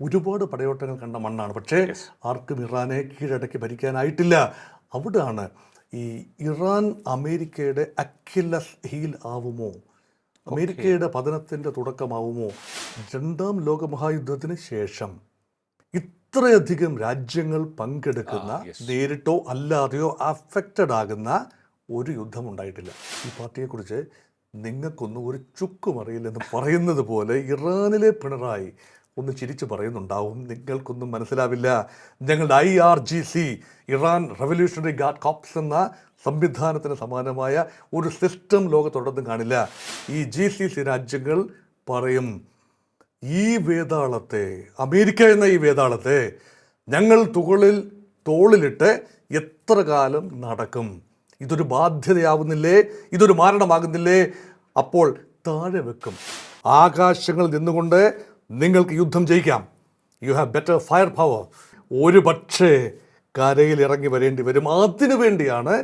ഒരുപാട് പടയോട്ടങ്ങൾ കണ്ട മണ്ണാണ്. പക്ഷേ ആർക്കും ഇറാനെ കീഴടക്കി ഭരിക്കാനായിട്ടില്ല. അവിടെയാണ് ഈ ഇറാൻ അമേരിക്കയുടെ അക്കില്ലസ് ഹീൽ ആവുമോ, അമേരിക്കയുടെ പതനത്തിൻ്റെ തുടക്കമാവുമോ? രണ്ടാം ലോകമഹായുദ്ധത്തിന് ശേഷം ഇത്രയധികം രാജ്യങ്ങൾ പങ്കെടുക്കുന്ന, നേരിട്ടോ അല്ലാതെയോ അഫക്റ്റഡ് ആകുന്ന ഒരു യുദ്ധം ഉണ്ടായിട്ടില്ല. ഈ പാർട്ടിയെക്കുറിച്ച് നിങ്ങൾക്കൊന്നും ഒരു ചുക്കും അറിയില്ലെന്ന് പറയുന്നത് പോലെ ഇറാനിലെ പിണറായി ഒന്ന് ചിരിച്ചു പറയുന്നുണ്ടാവും. നിങ്ങൾക്കൊന്നും മനസ്സിലാവില്ല. ഞങ്ങളുടെ IRGC, Iran revolutionary guard corps എന്ന സംവിധാനത്തിന് സമാനമായ ഒരു സിസ്റ്റം ലോകത്തോടൊന്നും കാണില്ല. ഈ GCC രാജ്യങ്ങൾ പറയും, ഈ വേതാളത്തെ, അമേരിക്ക എന്ന ഈ വേതാളത്തെ ഞങ്ങൾ തോളിലിട്ട് എത്ര കാലം നടക്കും? ഇതൊരു ബാധ്യതയാവുന്നില്ലേ? ഇതൊരു മാരണമാകുന്നില്ലേ? അപ്പോൾ താഴെ വെക്കും. ആകാശങ്ങളിൽ നിന്നുകൊണ്ട് നിങ്ങൾക്ക് യുദ്ധം ജയിക്കാം. You have better fire power. ഒരു പക്ഷേ കരയിൽ ഇറങ്ങി വരേണ്ടി വരും. അതിനു വേണ്ടിയാണ്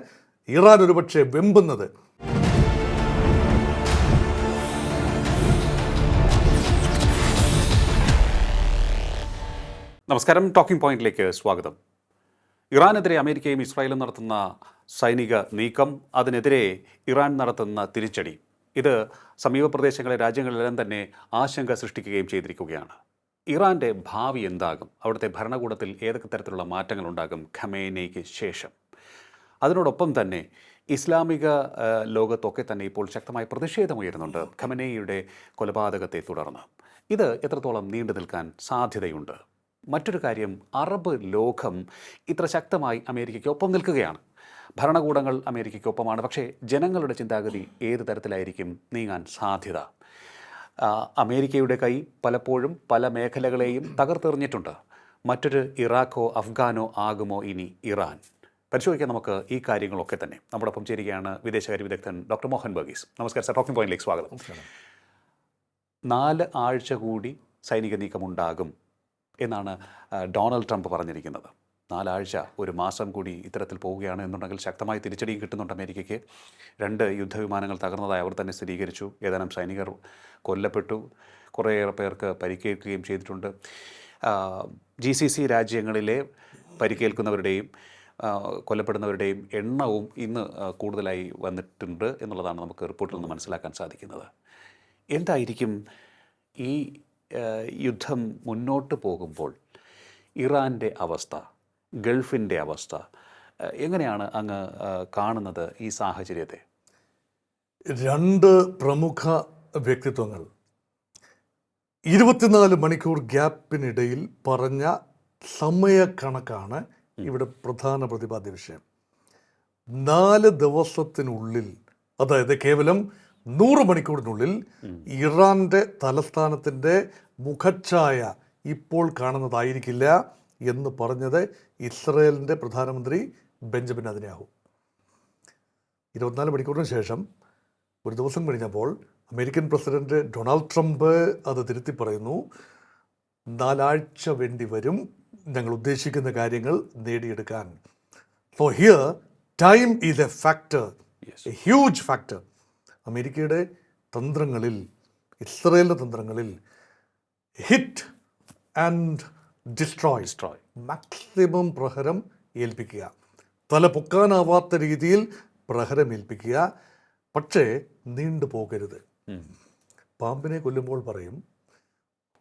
ഇറാൻ ഒരു പക്ഷേ വെമ്പുന്നത്. നമസ്കാരം. ടോക്കിംഗ് പോയിന്റിലേക്ക് സ്വാഗതം. ഇറാനെതിരെ അമേരിക്കയും ഇസ്രായേലും നടത്തുന്ന സൈനിക നീക്കം, അതിനെതിരെ ഇറാൻ നടത്തുന്ന തിരിച്ചടി, ഇത് സമീപ പ്രദേശങ്ങളിലെ രാജ്യങ്ങളിലെല്ലാം തന്നെ ആശങ്ക സൃഷ്ടിക്കുകയും ചെയ്തിരിക്കുകയാണ്. ഇറാൻ്റെ ഭാവി എന്താകും? അവിടുത്തെ ഭരണകൂടത്തിൽ ഏതൊക്കെ തരത്തിലുള്ള മാറ്റങ്ങൾ ഉണ്ടാകും ഖമേനിക്ക് ശേഷം? അതിനോടൊപ്പം തന്നെ ഇസ്ലാമിക ലോകത്തൊക്കെ തന്നെ ഇപ്പോൾ ശക്തമായ പ്രതിഷേധമുയരുന്നുണ്ട് ഖമേനിയുടെ കൊലപാതകത്തെ തുടർന്ന്. ഇത് എത്രത്തോളം നീണ്ടു നിൽക്കാൻ സാധ്യതയുണ്ട്? മറ്റൊരു കാര്യം, അറബ് ലോകം ഇത്ര ശക്തമായി അമേരിക്കയ്ക്ക് ഒപ്പം നിൽക്കുകയാണ്. ഭരണകൂടങ്ങൾ അമേരിക്കയ്ക്കൊപ്പമാണ്. പക്ഷേ ജനങ്ങളുടെ ചിന്താഗതി ഏത് തരത്തിലായിരിക്കും നീങ്ങാൻ സാധ്യത? അമേരിക്കയുടെ കൈ പലപ്പോഴും പല മേഖലകളെയും തകർത്തെറിഞ്ഞിട്ടുണ്ട്. മറ്റൊരു ഇറാഖോ അഫ്ഗാനോ ആകുമോ ഇനി ഇറാൻ? പരിശോധിക്കാൻ നമുക്ക് ഈ കാര്യങ്ങളൊക്കെ തന്നെ. നമ്മോടൊപ്പം ചേരുകയാണ് വിദേശകാര്യ വിദഗ്ധൻ ഡോക്ടർ മോഹൻ വർഗീസ്. നമസ്കാരം സാർ, ടോക്കിംഗ് പോയിന്റിലേക്ക് സ്വാഗതം. 4 ആഴ്ച കൂടി സൈനിക നീക്കമുണ്ടാകും എന്നാണ് ഡൊണാൾഡ് ട്രംപ് പറഞ്ഞിരിക്കുന്നത്. 4 ആഴ്ച, ഒരു മാസം കൂടി ഇത്തരത്തിൽ പോവുകയാണ് എന്നുണ്ടെങ്കിൽ ശക്തമായി തിരിച്ചടിയും കിട്ടുന്നുണ്ട് അമേരിക്കയ്ക്ക്. 2 യുദ്ധവിമാനങ്ങൾ തകർന്നതായി അവർ തന്നെ സ്ഥിരീകരിച്ചു. ഏതാനും സൈനികർ കൊല്ലപ്പെട്ടു, കുറേയേറെ പേർക്ക് പരിക്കേൽക്കുകയും ചെയ്തിട്ടുണ്ട്. GCC രാജ്യങ്ങളിലെ പരിക്കേൽക്കുന്നവരുടെയും കൊല്ലപ്പെടുന്നവരുടെയും എണ്ണവും ഇന്ന് കൂടുതലായി വന്നിട്ടുണ്ട് എന്നുള്ളതാണ് നമുക്ക് റിപ്പോർട്ടിൽ നിന്ന് മനസ്സിലാക്കാൻ സാധിക്കുന്നത്. എന്തായിരിക്കും ഈ യുദ്ധം മുന്നോട്ട് പോകുമ്പോൾ ഇറാൻ്റെ അവസ്ഥ, ഗൾഫിൻ്റെ അവസ്ഥ, എങ്ങനെയാണ് അങ്ങ് കാണുന്നത് ഈ സാഹചര്യത്തെ? 2 പ്രമുഖ വ്യക്തിത്വങ്ങൾ 24 മണിക്കൂർ ഗ്യാപ്പിനിടയിൽ പറഞ്ഞ സമയക്കണക്കാണ് ഇവിടെ പ്രധാന പ്രതിപാദ്യ വിഷയം. 4 ദിവസത്തിനുള്ളിൽ, അതായത് കേവലം 100 മണിക്കൂറിനുള്ളിൽ ഇറാൻ്റെ തലസ്ഥാനത്തിൻ്റെ മുഖച്ഛായ ഇപ്പോൾ കാണുന്നതായിരിക്കില്ല എന്ന് പറഞ്ഞത് ഇസ്രയേലിൻ്റെ പ്രധാനമന്ത്രി ബെഞ്ചമിൻ നെതന്യാഹു. 24 മണിക്കൂറിന് ശേഷം ഒരു ദിവസം കഴിഞ്ഞപ്പോൾ അമേരിക്കൻ പ്രസിഡന്റ് ഡൊണാൾഡ് ട്രംപ് അത് തിരുത്തി പറയുന്നു. 4 ആഴ്ച വേണ്ടി വരും ഞങ്ങൾ ഉദ്ദേശിക്കുന്ന കാര്യങ്ങൾ നേടിയെടുക്കാൻ. So here time is A factor, A huge factor. അമേരിക്കയുടെ തന്ത്രങ്ങളിൽ, ഇസ്രയേലിൻ്റെ തന്ത്രങ്ങളിൽ ഹിറ്റ് ആൻഡ് ഡിസ്ട്രോയ്, മാക്സിമം പ്രഹരം ഏൽപ്പിക്കുക, തല പൊക്കാനാവാത്ത രീതിയിൽ പ്രഹരം ഏൽപ്പിക്കുക. പക്ഷേ നീണ്ടു പോകരുത്. പാമ്പിനെ കൊല്ലുമ്പോൾ പറയും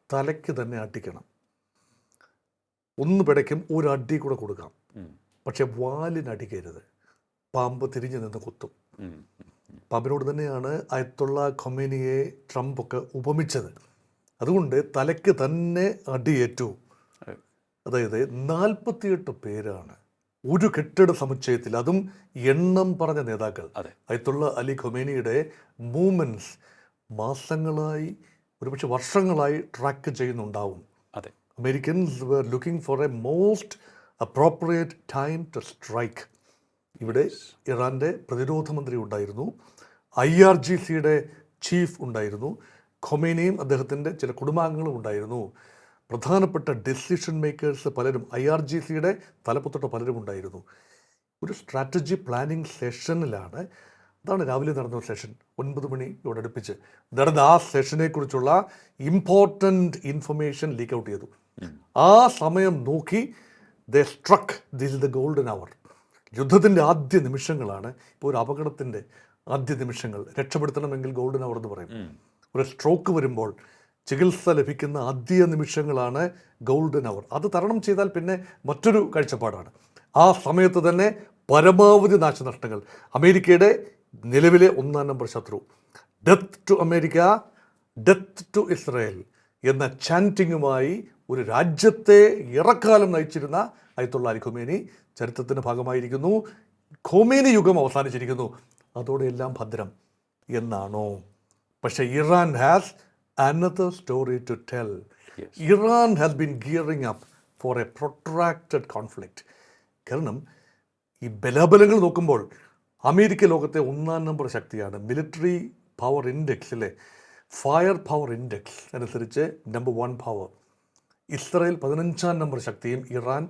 തലയ്ക്ക് തന്നെ അടിക്കണം. ഒന്ന് പിടയ്ക്കും, ഒരു അടി കൂടെ കൊടുക്കാം, പക്ഷെ വാലിനടിക്കരുത്. പാമ്പ് തിരിഞ്ഞു നിന്ന് കുത്തും. പാമ്പിനോട് തന്നെയാണ് അയത്തുള്ള ഖൊമേനിയെ ട്രംപൊക്കെ ഉപമിച്ചത്. അതുകൊണ്ട് തലയ്ക്ക് തന്നെ അടിയേറ്റു. അതായത് 48 പേരാണ് ഒരു കെട്ടിട സമുച്ചയത്തിൽ, അതും എണ്ണം പറഞ്ഞ നേതാക്കൾ. അയത്തുള്ള അലി ഖൊമേനിയുടെ മൂവ്മെൻറ്റ്സ് മാസങ്ങളായി, ഒരുപക്ഷെ വർഷങ്ങളായി ട്രാക്ക് ചെയ്യുന്നുണ്ടാവും. Americans were looking for a most appropriate time to strike. ഇവിടെ ഇറാൻ്റെ പ്രതിരോധ മന്ത്രി ഉണ്ടായിരുന്നു, IRGCയുടെ ചീഫ് ഉണ്ടായിരുന്നു, ഖൊമേനിയും അദ്ദേഹത്തിൻ്റെ ചില കുടുംബാംഗങ്ങളും ഉണ്ടായിരുന്നു. പ്രധാനപ്പെട്ട ഡെസിഷൻ മേക്കേഴ്സ് പലരും, IRGCയുടെ തലപ്പത്തൊട്ട പലരും ഉണ്ടായിരുന്നു. ഒരു സ്ട്രാറ്റജി പ്ലാനിങ് സെഷനിലാണ്, അതാണ് രാവിലെ നടന്ന സെഷൻ, 9 മണിയോടടുപ്പിച്ച് നടന്ന ആ സെഷനെ കുറിച്ചുള്ള ഇമ്പോർട്ടൻ്റ് ഇൻഫർമേഷൻ ലീക്ക് ഔട്ട് ചെയ്തു. ആ സമയം നോക്കി they struck this the golden hour. യുദ്ധത്തിൻ്റെ ആദ്യ നിമിഷങ്ങളാണ്. ഇപ്പോൾ ഒരു അപകടത്തിൻ്റെ ആദ്യ നിമിഷങ്ങൾ രക്ഷപ്പെടുത്തണമെങ്കിൽ ഗോൾഡൻ അവർ എന്ന് പറയും. ഒരു സ്ട്രോക്ക് വരുമ്പോൾ ചികിത്സ ലഭിക്കുന്ന ആദ്യ നിമിഷങ്ങളാണ് ഗോൾഡൻ അവർ. അത് തരണം ചെയ്താൽ പിന്നെ മറ്റൊരു കാഴ്ചപ്പാടാണ്. ആ സമയത്ത് തന്നെ പരമാവധി നാശനഷ്ടങ്ങൾ. അമേരിക്കയുടെ നിലവിലെ 1-ാം നമ്പർ ശത്രു, death to America, death to Israel എന്ന ചാൻറ്റിങ്ങുമായി ഒരു രാജ്യത്തെ ഇറക്കാലം നയിച്ചിരുന്ന അയത്തുള്ള അലി ഖൊമേനി ചരിത്രത്തിൻ്റെ ഭാഗമായിരിക്കുന്നു. ഖൊമേനി യുഗം അവസാനിച്ചിരിക്കുന്നു, അതോടെ എല്ലാം ഭദ്രം എന്നാണോ? പക്ഷേ Iran has another story to tell. Yes. Iran has been gearing up for a protracted conflict. കാരണം ഈ ബലാബലങ്ങൾ നോക്കുമ്പോൾ അമേരിക്ക ലോകത്തെ 1-ാം നമ്പർ ശക്തിയാണ്. മിലിറ്ററി പവർ ഇൻഡെക്സിലെ ഫയർ പവർ ഇൻഡെക്സ് അനുസരിച്ച് നമ്പർ 1 പവർ. ഇസ്രായേൽ 15-ാം നമ്പർ ശക്തിയും ഇറാൻ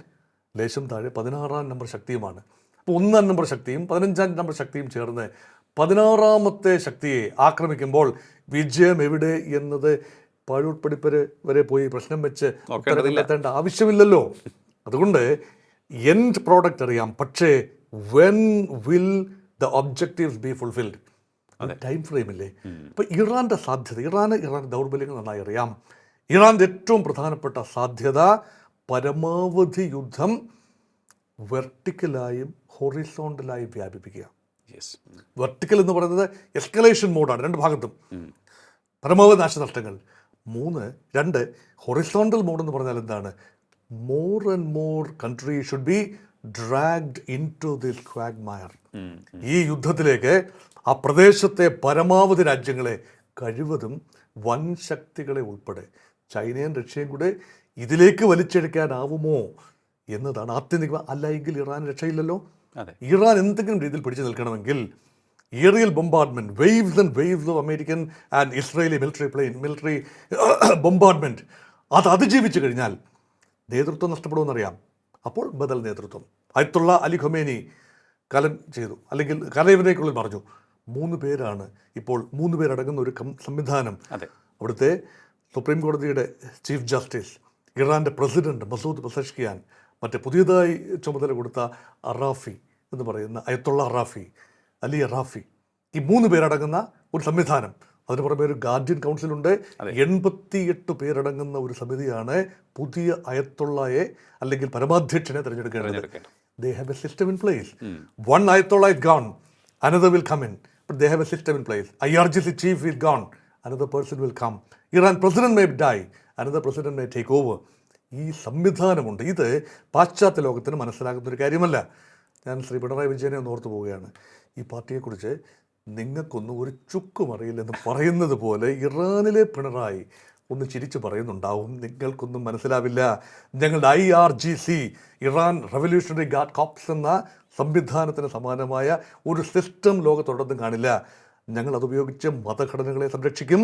ലേശം താഴെ 16-ാം നമ്പർ ശക്തിയുമാണ്. അപ്പോൾ 1-ാം നമ്പർ ശക്തിയും 15-ാം നമ്പർ ശക്തിയും ചേർന്ന് 16-ാമത്തെ ശക്തിയെ ആക്രമിക്കുമ്പോൾ വിജയം എവിടെ എന്നത് പഴുപ്പടിപ്പര് വരെ പോയി പ്രശ്നം വെച്ച് കണ്ടെത്തേണ്ട ആവശ്യമില്ലല്ലോ. അതുകൊണ്ട് എൻഡ് പ്രോഡക്റ്റ് അറിയാം, പക്ഷേ when will the objectives be fulfilled? Time ഫ്രെയിമില്ലേ? അപ്പോൾ ഇറാൻ്റെ സാധ്യത, ഇറാൻ്റെ ദൗർബല്യങ്ങൾ നന്നായി അറിയാം. ഇറാൻ്റെ ഏറ്റവും പ്രധാനപ്പെട്ട സാധ്യത പരമാവധി യുദ്ധം വെർട്ടിക്കലായും ഹൊറിസോണ്ടലായും വ്യാപിപ്പിക്കുക. വെർട്ടിക്കൽ എന്ന് പറയുന്നത് എസ്കലേഷൻ മോഡാണ്, രണ്ട് ഭാഗത്തും പരമാവധി നാശനഷ്ടങ്ങൾ. 2 ഹൊറിസോണ്ടൽ മോഡ് എന്ന് പറഞ്ഞാൽ എന്താണ്? More and more country should be dragged into this quagmire. ഈ യുദ്ധത്തിലേക്ക് ആ പ്രദേശത്തെ പരമാവധി രാജ്യങ്ങളെ, കഴിവതും വൻ ശക്തികളെ ഉൾപ്പെടെ ചൈനയും റഷ്യയും കൂടെ ഇതിലേക്ക് വലിച്ചെടുക്കാനാവുമോ എന്നതാണ് ആത്യന്തിക. അല്ല എങ്കിൽ ഇറാൻ രക്ഷയില്ലല്ലോ. ഇറാൻ എന്തെങ്കിലും രീതിയിൽ പിടിച്ചു നിൽക്കണമെങ്കിൽ aerial bombardment, waves and waves of American and Israeli military bombardment അത് അതിജീവിച്ചു കഴിഞ്ഞാൽ നേതൃത്വം നഷ്ടപ്പെടുമെന്നറിയാം. അപ്പോൾ ബദൽ നേതൃത്വം. അയത്തുള്ള അലി ഖൊമേനി കലം ചെയ്തു, അല്ലെങ്കിൽ കലയവനേക്കുള്ളിൽ പറഞ്ഞു. 3 പേരാണ് ഇപ്പോൾ, 3 പേരടങ്ങുന്ന ഒരു സംവിധാനം. അവിടുത്തെ സുപ്രീം കോടതിയുടെ ചീഫ് ജസ്റ്റിസ്, ഇറാൻ്റെ പ്രസിഡന്റ് മസൂദ് പെസഷ്കിയാൻ, മറ്റേ പുതിയതായി ചുമതല കൊടുത്ത അറാഫി എന്ന് പറയുന്ന അയത്തുള്ള അലി അറാഫി, ഈ 3 പേരടങ്ങുന്ന ഒരു സംവിധാനം. അതിന് പുറമെ ഒരു ഗാർഡിയൻ കൗൺസിലുണ്ട്. 88 പേരടങ്ങുന്ന ഒരു സമിതിയാണ് പുതിയ അയത്തുള്ളയെ അല്ലെങ്കിൽ പരമാധ്യക്ഷനെ തിരഞ്ഞെടുക്കേണ്ടത്. They have a system in place. One Ayatollah is gone, another will come in. But they have a system in place. IRGC chief is gone, another person will come. Iran president may die, another president may take over. ഈ സംവിധാനമുണ്ട്. ഇത് പാശ്ചാത്യ ലോകത്തിന് മനസ്സിലാകുന്നൊരു കാര്യമല്ല. ഞാൻ ശ്രീ പിണറായി വിജയനെ ഒന്ന് ഓർത്തു പോവുകയാണ്. ഈ പാർട്ടിയെക്കുറിച്ച് നിങ്ങൾക്കൊന്നും ഒരു ചുക്കും അറിയില്ലെന്ന് പറയുന്നത് പോലെ ഇറാനിലെ പിണറായി ഒന്ന് ചിരിച്ചു പറയുന്നുണ്ടാവും. നിങ്ങൾക്കൊന്നും മനസ്സിലാവില്ല. ഞങ്ങളുടെ IRGC, Iran revolutionary guard corps എന്ന സംവിധാനത്തിന് സമാനമായ ഒരു സിസ്റ്റം ലോകത്തൊടൊന്നും കാണില്ല. ഞങ്ങൾ അതുപയോഗിച്ച് മതഘടനകളെ സംരക്ഷിക്കും,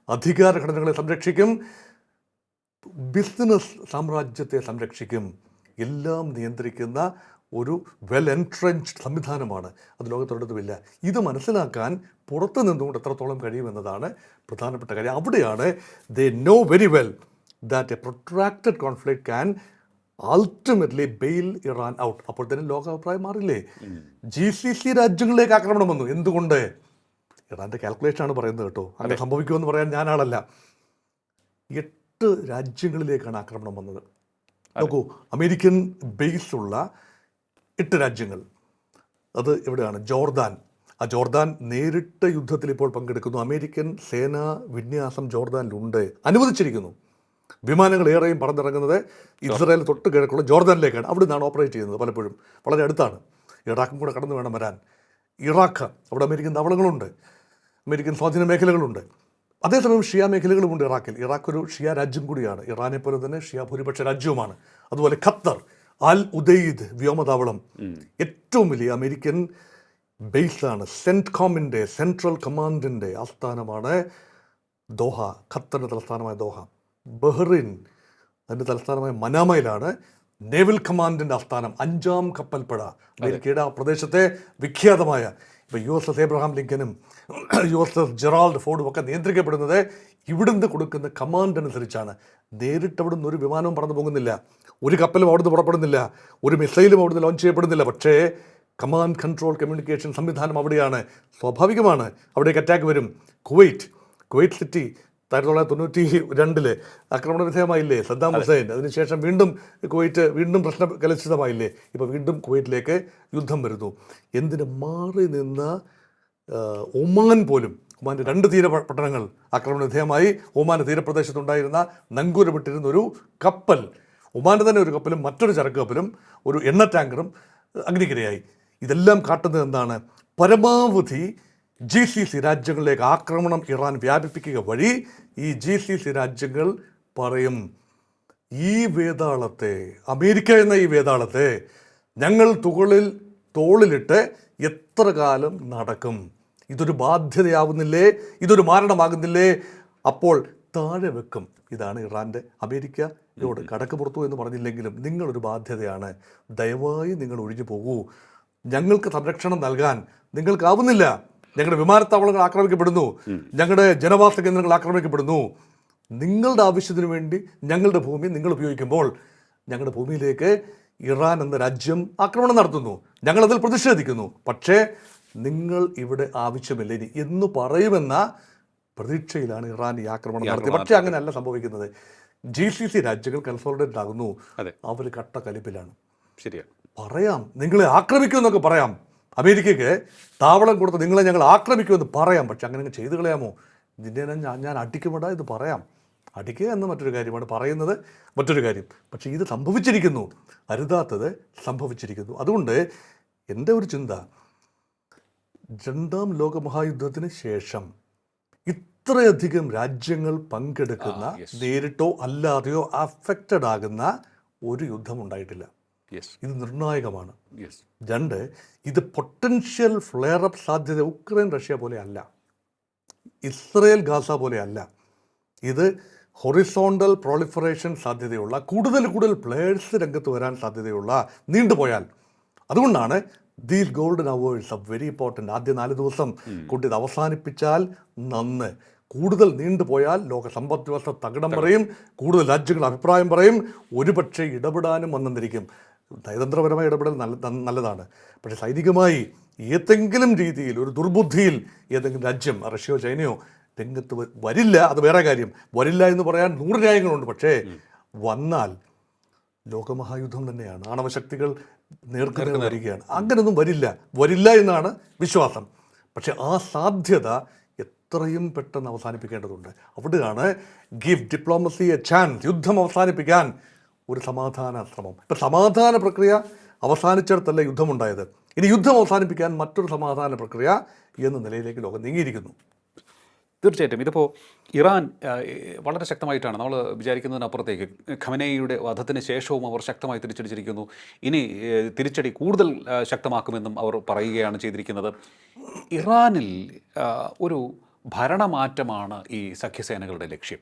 അധികാര ഘടനകളെ സംരക്ഷിക്കും, ബിസിനസ് സാമ്രാജ്യത്തെ സംരക്ഷിക്കും. എല്ലാം നിയന്ത്രിക്കുന്ന ഒരു വെൽ എൻട്രൻച്ച്ഡ് സംവിധാനമാണ്. അത് ലോകത്തൊടൊന്നുമില്ല. ഇത് മനസ്സിലാക്കാൻ പുറത്തു നിന്നുകൊണ്ട് എത്രത്തോളം കഴിയുമെന്നതാണ് പ്രധാനപ്പെട്ട കാര്യം. അവിടെയാണ് they know very well that a protracted conflict can ultimately bail Iran out. അപ്പോൾ തന്നെ ലോകാഭിപ്രായം മാറില്ലേ? GCC രാജ്യങ്ങളിലേക്ക് ആക്രമണം വന്നു. എന്തുകൊണ്ട്? ഇറാൻ്റെ കാൽക്കുലേഷനാണ് പറയുന്നത് കേട്ടോ. അങ്ങനെ സംഭവിക്കുമെന്ന് പറയാൻ ഞാനാളല്ല. 8 രാജ്യങ്ങളിലേക്കാണ് ആക്രമണം വന്നത്. നോക്കൂ, അമേരിക്കൻ ബേസുള്ള 8 രാജ്യങ്ങൾ. അത് എവിടെയാണ്? ജോർദാൻ. ആ ജോർദാൻ നേരിട്ട് യുദ്ധത്തിൽ ഇപ്പോൾ പങ്കെടുക്കുന്നു. അമേരിക്കൻ സേനാ വിന്യാസം ജോർദാനിലുണ്ട്, അനുവദിച്ചിരിക്കുന്നു. വിമാനങ്ങൾ ഏറെയും പറന്നിറങ്ങുന്നത് ഇസ്രായേൽ തൊട്ട് കിഴക്കുള്ള ജോർദാനിലേക്കാണ്. അവിടെ നിന്നാണ് ഓപ്പറേറ്റ് ചെയ്യുന്നത്. പലപ്പോഴും വളരെ അടുത്താണ്. ഇറാഖും കൂടെ കടന്നു വേണം വരാൻ. ഇറാഖ്, അവിടെ അമേരിക്കൻ താവളങ്ങളുണ്ട്, അമേരിക്കൻ സ്വാധീന മേഖലകളുണ്ട്. അതേസമയം ഷിയ മേഖലകളുമുണ്ട് ഇറാഖിൽ. ഇറാഖ് ഒരു ഷിയ രാജ്യം കൂടിയാണ്. ഇറാനെ പോലെ തന്നെ ഷിയ ഭൂരിപക്ഷ രാജ്യവുമാണ്. അതുപോലെ ഖത്തർ, അൽ ഉദയ്ദ് വ്യോമതാവളം ഏറ്റവും വലിയ അമേരിക്കൻ ബേസാണ്. സെൻട്കോമിൻ്റെ, സെൻട്രൽ കമാൻഡിൻ്റെ ആസ്ഥാനമാണ് ദോഹ, ഖത്തറിൻ്റെ തലസ്ഥാനമായ ദോഹ. ബഹ്റിൻ, അതിൻ്റെ തലസ്ഥാനമായ മനാമയിലാണ് നേവൽ കമാൻഡിൻ്റെ ആസ്ഥാനം. 5ാം കപ്പൽപ്പട, അമേരിക്കയുടെ ആ പ്രദേശത്തെ വിഖ്യാതമായ ഇപ്പോൾ USS എബ്രഹാം ലിങ്കനും USS ജെറാൾഡ് ഫോർഡും ഒക്കെ നിയന്ത്രിക്കപ്പെടുന്നത് ഇവിടുന്ന് കൊടുക്കുന്ന കമാൻഡ് അനുസരിച്ചാണ്. നേരിട്ട് അവിടുന്ന് ഒരു വിമാനവും പറന്നു പോകുന്നില്ല, ഒരു കപ്പലും അവിടുന്ന് പുറപ്പെടുന്നില്ല, ഒരു മിസൈലും അവിടുന്ന് ലോഞ്ച് ചെയ്യപ്പെടുന്നില്ല. പക്ഷേ കമാൻഡ് കൺട്രോൾ കമ്മ്യൂണിക്കേഷൻ സംവിധാനം അവിടെയാണ്. സ്വാഭാവികമാണ് അവിടേക്ക് അറ്റാക്ക് വരും. കുവൈറ്റ് സിറ്റി 1992 ആക്രമണ വിധേയമായില്ലേ സദ്ദാം ഹുസൈൻ. അതിനുശേഷം കുവൈറ്റ് വീണ്ടും പ്രശ്ന കലുഷിതമായില്ലേ. ഇപ്പോൾ വീണ്ടും കുവൈറ്റിലേക്ക് യുദ്ധം വരുന്നു. എന്തിന് മാറി നിന്ന ഒമാൻ പോലും, ഒമാൻ്റെ 2 തീരപട്ടണങ്ങൾ ആക്രമണ വിധേയമായി. ഒമാൻ്റെ തീരപ്രദേശത്തുണ്ടായിരുന്ന നങ്കൂരമിട്ടിരുന്ന ഒരു കപ്പൽ, ഒമാൻ്റെ തന്നെ ഒരു കപ്പലും മറ്റൊരു ചരക്ക് കപ്പലും ഒരു എണ്ണ ടാങ്കറും അഗ്നിക്കിരയായി. ഇതെല്ലാം കാട്ടുന്നത് എന്താണ്? പരമാവധി GCC രാജ്യങ്ങളിലേക്ക് ആക്രമണം ഇറാൻ വ്യാപിപ്പിക്കുക വഴി ഈ GCC രാജ്യങ്ങൾ പറയും, ഈ വേതാളത്തെ, അമേരിക്ക എന്ന ഈ വേതാളത്തെ ഞങ്ങൾ തോളിലിട്ട് എത്ര കാലം നടക്കും? ഇതൊരു ബാധ്യതയാവുന്നില്ലേ? ഇതൊരു മാരണമാകുന്നില്ലേ? അപ്പോൾ താഴെ വെക്കും. ഇതാണ് ഇറാൻ്റെ അമേരിക്കയോട് കടക്ക് പുറത്തു എന്ന് പറഞ്ഞില്ലെങ്കിലും നിങ്ങളൊരു ബാധ്യതയാണ്, ദയവായി നിങ്ങൾ ഒഴിഞ്ഞു പോകൂ. ഞങ്ങൾക്ക് സംരക്ഷണം നൽകാൻ നിങ്ങൾക്കാവുന്നില്ല. ഞങ്ങളുടെ വിമാനത്താവളങ്ങൾ ആക്രമിക്കപ്പെടുന്നു, ഞങ്ങളുടെ ജനവാസ കേന്ദ്രങ്ങൾ ആക്രമിക്കപ്പെടുന്നു. നിങ്ങളുടെ ആവശ്യത്തിന് വേണ്ടി ഞങ്ങളുടെ ഭൂമി നിങ്ങൾ ഉപയോഗിക്കുമ്പോൾ ഞങ്ങളുടെ ഭൂമിയിലേക്ക് ഇറാൻ എന്ന രാജ്യം ആക്രമണം നടത്തുന്നു, ഞങ്ങളതിൽ പ്രതിഷേധിക്കുന്നു. പക്ഷേ നിങ്ങൾ ഇവിടെ ആവശ്യമില്ല ഇനി എന്ന് പറയുമെന്ന പ്രതീക്ഷയിലാണ് ഇറാൻ ഈ ആക്രമണം നടത്തിയത്. പക്ഷേ അങ്ങനെയല്ല സംഭവിക്കുന്നത്. GCC രാജ്യങ്ങൾ കൺസോളിഡേറ്റഡ് ആകുന്നു, അവർ കട്ട കലിപ്പിലാണ്. ശരിയാണ്. പറയാം നിങ്ങളെ ആക്രമിക്കുമെന്നൊക്കെ പറയാം, അമേരിക്കയ്ക്ക് താവളം കൊടുത്ത് നിങ്ങളെ ഞങ്ങൾ ആക്രമിക്കുമെന്ന് പറയാം. പക്ഷെ അങ്ങനെ ചെയ്തു കളയാമോ? നിന്നെ ഞാൻ അടിക്കുമെടാ ഇത് പറയാം. അടിക്കുക എന്ന മറ്റൊരു കാര്യമാണ്, പറയുന്നത് മറ്റൊരു കാര്യം. പക്ഷേ ഇത് സംഭവിച്ചിരിക്കുന്നു, അരുതാത്തത് സംഭവിച്ചിരിക്കുന്നു. അതുകൊണ്ട് എൻ്റെ ഒരു ചിന്ത, 2ാം ലോകമഹായുദ്ധത്തിന് ശേഷം ഇത്രയധികം രാജ്യങ്ങൾ പങ്കെടുക്കുന്ന, നേരിട്ടോ അല്ലാതെയോ അഫക്റ്റഡ് ആകുന്ന ഒരു യുദ്ധം ഉണ്ടായിട്ടില്ല. ഇത് നിർണായകമാണ്. 2, ഇത് പൊട്ടൻഷ്യൽ ഫ്ലെയർ അപ്പ് സാധ്യത ഉക്രൈൻ റഷ്യ പോലെ അല്ല, ഇസ്രയേൽ ഗാസ പോലെ അല്ല. ഇത് ഹൊറിസോണ്ടൽ പ്രോളിഫറേഷൻ സാധ്യതയുള്ള, കൂടുതൽ പ്ലേയേഴ്സ് രംഗത്ത് വരാൻ സാധ്യതയുള്ള, നീണ്ടുപോയാൽ. അതുകൊണ്ടാണ് these golden hours are very important. ആദ്യ 4 ദിവസം കൊണ്ട് ഇത് അവസാനിപ്പിച്ചാൽ നന്ന്. കൂടുതൽ നീണ്ടുപോയാൽ ലോക സമ്പദ് വ്യവസ്ഥ തകിടം പറയും, കൂടുതൽ രാജ്യങ്ങൾ അഭിപ്രായം പറയും, ഒരുപക്ഷെ ഇടപെടാനും വന്നിരിക്കും. നയതന്ത്രപരമായ ഇടപെടൽ നല്ലതാണ്. പക്ഷേ സൈനികമായി ഏതെങ്കിലും രീതിയിൽ ഒരു ദുർബുദ്ധിയിൽ ഏതെങ്കിലും രാജ്യം, റഷ്യയോ ചൈനയോ രംഗത്ത് വരില്ല. അത് വേറെ കാര്യം. വരില്ല എന്ന് പറയാൻ 100 ന്യായങ്ങളുണ്ട്. പക്ഷേ വന്നാൽ ലോകമഹായുദ്ധം തന്നെയാണ്. ആണവശക്തികൾ നേർക്കുനേർ വരികയാണ്. അങ്ങനെയൊന്നും വരില്ല എന്നാണ് വിശ്വാസം. പക്ഷെ ആ സാധ്യത എത്രയും പെട്ടെന്ന് അവസാനിപ്പിക്കേണ്ടതുണ്ട്. അവിടെയാണ് ഗിവ് ഡിപ്ലോമസി എ ചാൻസ്. യുദ്ധം അവസാനിപ്പിക്കാൻ ഒരു സമാധാന ശ്രമം. ഇപ്പം സമാധാന പ്രക്രിയ അവസാനിച്ചിടത്തല്ല യുദ്ധമുണ്ടായത്. ഇനി യുദ്ധം അവസാനിപ്പിക്കാൻ മറ്റൊരു സമാധാന പ്രക്രിയ എന്ന നിലയിലേക്ക് ലോകം നീങ്ങിയിരിക്കുന്നു. തീർച്ചയായിട്ടും ഇതിപ്പോൾ ഇറാൻ വളരെ ശക്തമായിട്ടാണ്, നമ്മൾ വിചാരിക്കുന്നതിനപ്പുറത്തേക്ക് ഖമനേയിയുടെ വധത്തിന് ശേഷവും അവർ ശക്തമായി തിരിച്ചടിച്ചിരിക്കുന്നു. ഇനി തിരിച്ചടി കൂടുതൽ ശക്തമാക്കുമെന്നും അവർ പറയുകയാണ് ചെയ്തിരിക്കുന്നത്. ഇറാനിൽ ഒരു ഭരണമാറ്റമാണ് ഈ സഖ്യസേനകളുടെ ലക്ഷ്യം,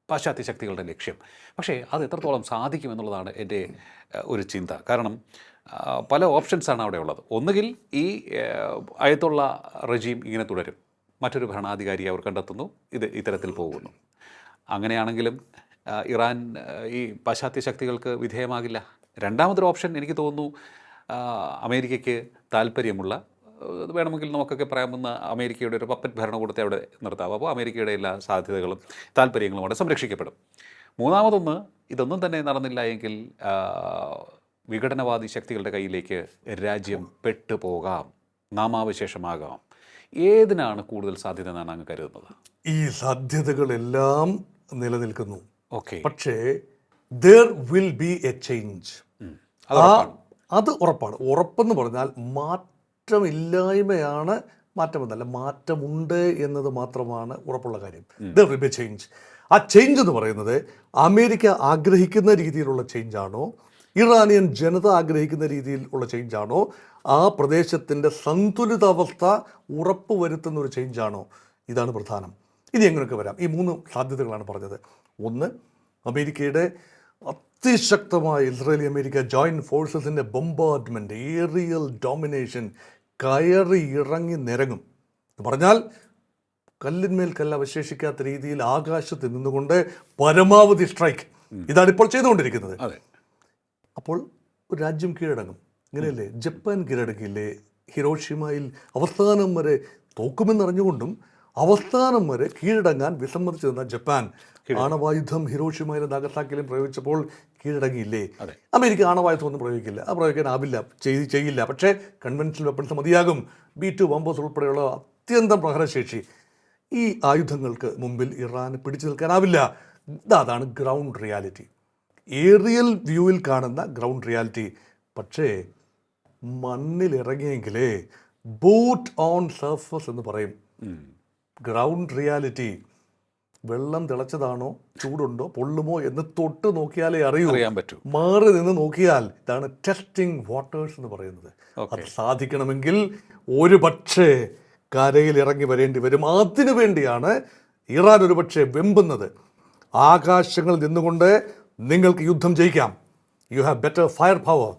പാശ്ചാത്യ ശക്തികളുടെ ലക്ഷ്യം. പക്ഷേ അത് എത്രത്തോളം സാധിക്കുമെന്നുള്ളതാണ് എൻ്റെ ഒരു ചിന്ത. കാരണം പല ഓപ്ഷൻസാണ് അവിടെ ഉള്ളത്. ഒന്നുകിൽ ഈ അയത്തുള്ള റെജീം ഇങ്ങനെ തുടരും, മറ്റൊരു ഭരണാധികാരിയെ അവർ കണ്ടെത്തുന്നു, ഇത് ഇത്തരത്തിൽ പോകുന്നു. അങ്ങനെയാണെങ്കിലും ഇറാൻ ഈ പാശ്ചാത്യ ശക്തികൾക്ക് വിധേയമാകില്ല. രണ്ടാമതൊരു ഓപ്ഷൻ എനിക്ക് തോന്നുന്നു, അമേരിക്കയ്ക്ക് താല്പര്യമുള്ള, വേണമെങ്കിൽ നമുക്കൊക്കെ പറയാവുന്ന അമേരിക്കയുടെ ഒരു പപ്പറ്റ് ഭരണകൂടത്തെ അവിടെ നിർത്താം. അപ്പോൾ അമേരിക്കയുടെ എല്ലാ സാധ്യതകളും താല്പര്യങ്ങളും അവിടെ സംരക്ഷിക്കപ്പെടും. മൂന്നാമതൊന്ന്, ഇതൊന്നും തന്നെ നടന്നില്ല എങ്കിൽ വിഘടനവാദി ശക്തികളുടെ കയ്യിലേക്ക് രാജ്യം പെട്ടുപോകാം, നാമാവശേഷമാകാം. ഏതിനാണ് കൂടുതൽ സാധ്യത എന്നാണ് അങ്ങ് കരുതുന്നത്? ഈ സാധ്യതകളെല്ലാം നിലനിൽക്കുന്നു. ഓക്കെ, പക്ഷേ there will be a change. അത് ഉറപ്പാണ്. ഉറപ്പെന്ന് പറഞ്ഞാൽ മാറ്റമില്ലായ്മയാണ് മാറ്റമെന്നല്ല, മാറ്റമുണ്ട് എന്നത് മാത്രമാണ് ഉറപ്പുള്ള കാര്യം. there will be a change. ആ ചേഞ്ച് എന്ന് പറയുന്നത് അമേരിക്ക ആഗ്രഹിക്കുന്ന രീതിയിലുള്ള ചേഞ്ചാണോ, ഇറാനിയൻ ജനത ആഗ്രഹിക്കുന്ന രീതിയിലുള്ള ചേഞ്ചാണോ, ആ പ്രദേശത്തിൻ്റെ സന്തുലിതാവസ്ഥ ഉറപ്പുവരുത്തുന്ന ഒരു ചേഞ്ചാണോ? ഇതാണ് പ്രധാനം. ഇനി എങ്ങനെയൊക്കെ വരാം? ഈ 3 സാധ്യതകളാണ് പറഞ്ഞത്. ഒന്ന്, അമേരിക്കയുടെ അതിശക്തമായ ഇസ്രായേലി അമേരിക്ക ജോയിൻറ്റ് ഫോഴ്സസിൻ്റെ ബൊംബാർഡ്മെൻറ്റ്, ഏറിയൽ ഡോമിനേഷൻ, കയറി ഇറങ്ങി നിരങ്ങും എന്ന് പറഞ്ഞാൽ കല്ലിന്മേൽ കല്ല് അവശേഷിക്കാത്ത രീതിയിൽ ആകാശത്ത് നിന്നുകൊണ്ട് പരമാവധി സ്ട്രൈക്ക്. ഇതാണ് ഇപ്പോൾ ചെയ്തുകൊണ്ടിരിക്കുന്നത്. അതെ. അപ്പോൾ ഒരു രാജ്യം കീഴടങ്ങും. ഇങ്ങനെയല്ലേ ജപ്പാൻ കീഴടക്കിയില്ലേ ഹിരോഷിമയിൽ? അവസാനം വരെ തോക്കുമെന്നറിഞ്ഞുകൊണ്ടും അവസാനം വരെ കീഴടങ്ങാൻ വിസമ്മതിച്ചു നിന്ന ജപ്പാൻ ആണവായുധം ഹിരോഷിമയിലും നാഗസാക്കിയിലും പ്രയോഗിച്ചപ്പോൾ കീഴടങ്ങിയില്ലേ? അമേരിക്ക ആണവായുധം ഒന്നും പ്രയോഗിക്കില്ല, അത് പ്രയോഗിക്കാനാവില്ല, ചെയ്യില്ല. പക്ഷേ കൺവെൻഷണൽ വെപ്പൺസ് മതിയാകും. B-2 ബോംബേഴ്സ് ഉൾപ്പെടെയുള്ള അത്യന്തം പ്രഹരശേഷി. ഈ ആയുധങ്ങൾക്ക് മുമ്പിൽ ഇറാന് പിടിച്ചു നിൽക്കാനാവില്ല. അതാണ് ഗ്രൗണ്ട് റിയാലിറ്റി, ഏറിയൽ വ്യൂവിൽ കാണുന്ന ഗ്രൗണ്ട് റിയാലിറ്റി. പക്ഷേ മണ്ണിലിറങ്ങിയെങ്കിലേ ബൂട്ട് ഓൺ സർഫസ് എന്ന് പറയും. ഗ്രൗണ്ട് റിയാലിറ്റി വെള്ളം തിളച്ചതാണോ, ചൂടുണ്ടോ, പൊള്ളുമോ എന്ന് തൊട്ട് നോക്കിയാലേ അറിയാൻ പറ്റൂ. മാറി നിന്ന് നോക്കിയാൽ ഇതാണ് ടെസ്റ്റിംഗ് വാട്ടേഴ്സ് എന്ന് പറയുന്നത്. അത് സാധിക്കണമെങ്കിൽ ഒരു പക്ഷേ കരയിൽ ഇറങ്ങി വരേണ്ടി വരും. അതിനു വേണ്ടിയാണ് ഇറാൻ ഒരു പക്ഷേ വെമ്പുന്നത്. ആകാശങ്ങളിൽ നിന്നുകൊണ്ട് നിങ്ങൾക്ക് യുദ്ധം ജയിക്കാം. You have better fire power.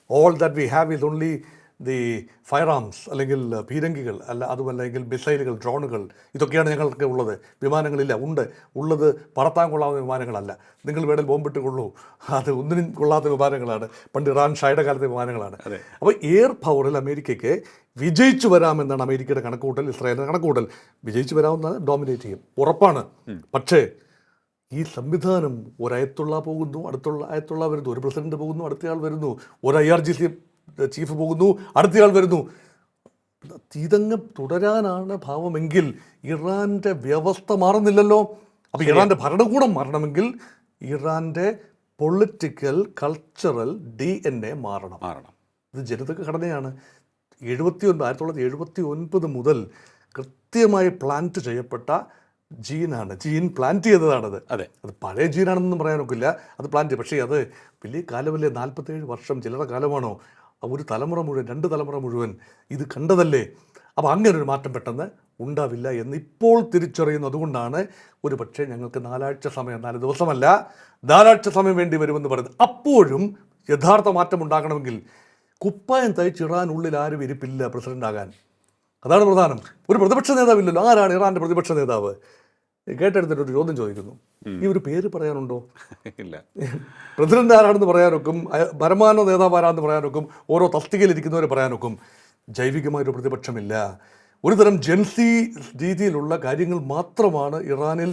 All that we have is only the fire arms, അല്ലെങ്കിൽ പീരങ്കികൾ, അതുമല്ലെങ്കിൽ മിസൈലുകൾ, ഡ്രോണുകൾ. ഇതൊക്കെയാണ് ഞങ്ങൾക്ക് ഉള്ളത്. വിമാനങ്ങളില്ല, ഉള്ളത് പറത്താൻ കൊള്ളാവുന്ന വിമാനങ്ങളല്ല. നിങ്ങൾ വേണേൽ ബോംബിട്ട് കൊള്ളൂ, അത് ഒന്നിനും കൊള്ളാത്ത വിമാനങ്ങളാണ്. പണ്ട് ഇറാൻ ഷായുടെ കാലത്തെ വിമാനങ്ങളാണ്. അപ്പോൾ എയർ പവറിൽ അമേരിക്കയ്ക്ക് വിജയിച്ചു വരാമെന്നാണ് അമേരിക്കയുടെ കണക്കുകൂട്ടൽ, ഇസ്രായേലിൻ്റെ കണക്കുകൂട്ടൽ. വിജയിച്ചു വരാമെന്നാണ്, ഡോമിനേറ്റ് ചെയ്യും, ഉറപ്പാണ്. പക്ഷേ ഈ സംവിധാനം ഒരയത്തുള്ള പോകുന്നു, അടുത്തുള്ള അയത്തുള്ള വരുന്നു, ഒരു പ്രസിഡന്റ് പോകുന്നു, അടുത്തയാൾ വരുന്നു, ഒരു IRGC ചീഫ് പോകുന്നു, അടുത്തയാൾ വരുന്നു. ഇതങ്ങ് തുടരാനാണ് ഭാവമെങ്കിൽ ഇറാൻ്റെ വ്യവസ്ഥ മാറുന്നില്ലല്ലോ. അപ്പോൾ ഇറാൻ്റെ ഭരണകൂടം മാറണമെങ്കിൽ ഇറാൻ്റെ പൊളിറ്റിക്കൽ കൾച്ചറൽ DNA മാറണം. ഇത് ജനിതക ഘടനയാണ്. 1979 മുതൽ കൃത്യമായി പ്ലാന്റ് ചെയ്യപ്പെട്ട ജീനാണ്. Gene plant ചെയ്തതാണത്. അത് പഴയ ജീനാണെന്നൊന്നും പറയാനൊക്കില്ല, അത് പ്ലാന്റ്. പക്ഷേ അത് വലിയ കാലമല്ലേ, 47 വർഷം ചില്ലറ കാലമാണോ? ഒരു തലമുറ മുഴുവൻ, 2 തലമുറ മുഴുവൻ ഇത് കണ്ടതല്ലേ. അപ്പോൾ അങ്ങനെ ഒരു മാറ്റം പെട്ടെന്ന് ഉണ്ടാവില്ല എന്ന് ഇപ്പോൾ തിരിച്ചറിയുന്നു. അതുകൊണ്ടാണ് ഒരു പക്ഷേ ഞങ്ങൾക്ക് 4 ആഴ്ച സമയം, 4 ദിവസമല്ല 4 ആഴ്ച സമയം വേണ്ടി വരുമെന്ന് പറയുന്നത്. അപ്പോഴും യഥാർത്ഥ മാറ്റം ഉണ്ടാകണമെങ്കിൽ കുപ്പായം തയ്ച്ച് ഇറാനുള്ളിൽ ആരും ഇരിപ്പില്ല പ്രസിഡൻ്റാകാൻ. അതാണ് പ്രധാനം. ഒരു പ്രതിപക്ഷ നേതാവില്ലല്ലോ. ആരാണ് ഇറാൻ്റെ പ്രതിപക്ഷ നേതാവ്? കേട്ടെടുത്തിട്ട് ഒരു ചോദ്യം ചോദിക്കുന്നു, ഈ ഒരു പേര് പറയാനുണ്ടോ? ഇല്ല. പ്രസിഡന്റ് ആരാണെന്ന് പറയാനൊക്കും, പരമാനോ നേതാവ് ആരാണെന്ന് പറയാനൊക്കും, ഓരോ തസ്തികയിലിരിക്കുന്നവരെ പറയാനൊക്കും. ജൈവികമായൊരു പ്രതിപക്ഷമില്ല. ഒരു തരം ജെൻസി രീതിയിലുള്ള കാര്യങ്ങൾ മാത്രമാണ് ഇറാനിൽ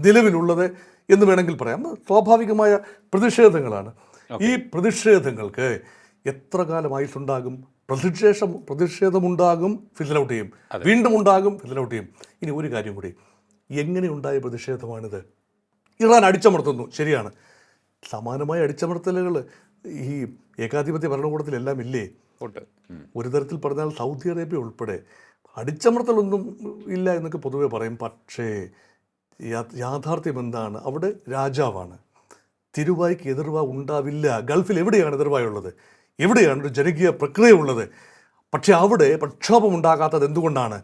നിലവിലുള്ളത് എന്ന് വേണമെങ്കിൽ പറയാം. സ്വാഭാവികമായ പ്രതിഷേധങ്ങളാണ്. ഈ പ്രതിഷേധങ്ങൾക്ക് എത്ര കാലം ആയുസുണ്ടാകും? പ്രതിഷേധമുണ്ടാകും, ഫിസിലൗട്ട് ചെയ്യും, വീണ്ടും ഉണ്ടാകും, ഫിസിലൗട്ട് ചെയ്യും. ഇനി ഒരു കാര്യം കൂടി, എങ്ങനെയുണ്ടായ പ്രതിഷേധമാണിത്? ഇറാൻ അടിച്ചമർത്തുന്നു, ശരിയാണ്. സമാനമായ അടിച്ചമർത്തലുകൾ ഈ ഏകാധിപത്യ ഭരണകൂടത്തിലെല്ലാം ഇല്ലേ? ഒരു തരത്തിൽ പറഞ്ഞാൽ സൗദി അറേബ്യ ഉൾപ്പെടെ അടിച്ചമർത്തലൊന്നും ഇല്ല എന്നൊക്കെ പൊതുവെ പറയും. പക്ഷേ യാഥാർത്ഥ്യം എന്താണ്? അവിടെ രാജാവാണ്. തിരുവായ്ക്ക് എതിർവാ ഉണ്ടാവില്ല. ഗൾഫിൽ എവിടെയാണ് എതിർവായുള്ളത്? എവിടെയാണ് ഒരു ജനകീയ പ്രക്രിയ ഉള്ളത്? പക്ഷെ അവിടെ പ്രക്ഷോഭം ഉണ്ടാകാത്തത് എന്തുകൊണ്ടാണ്?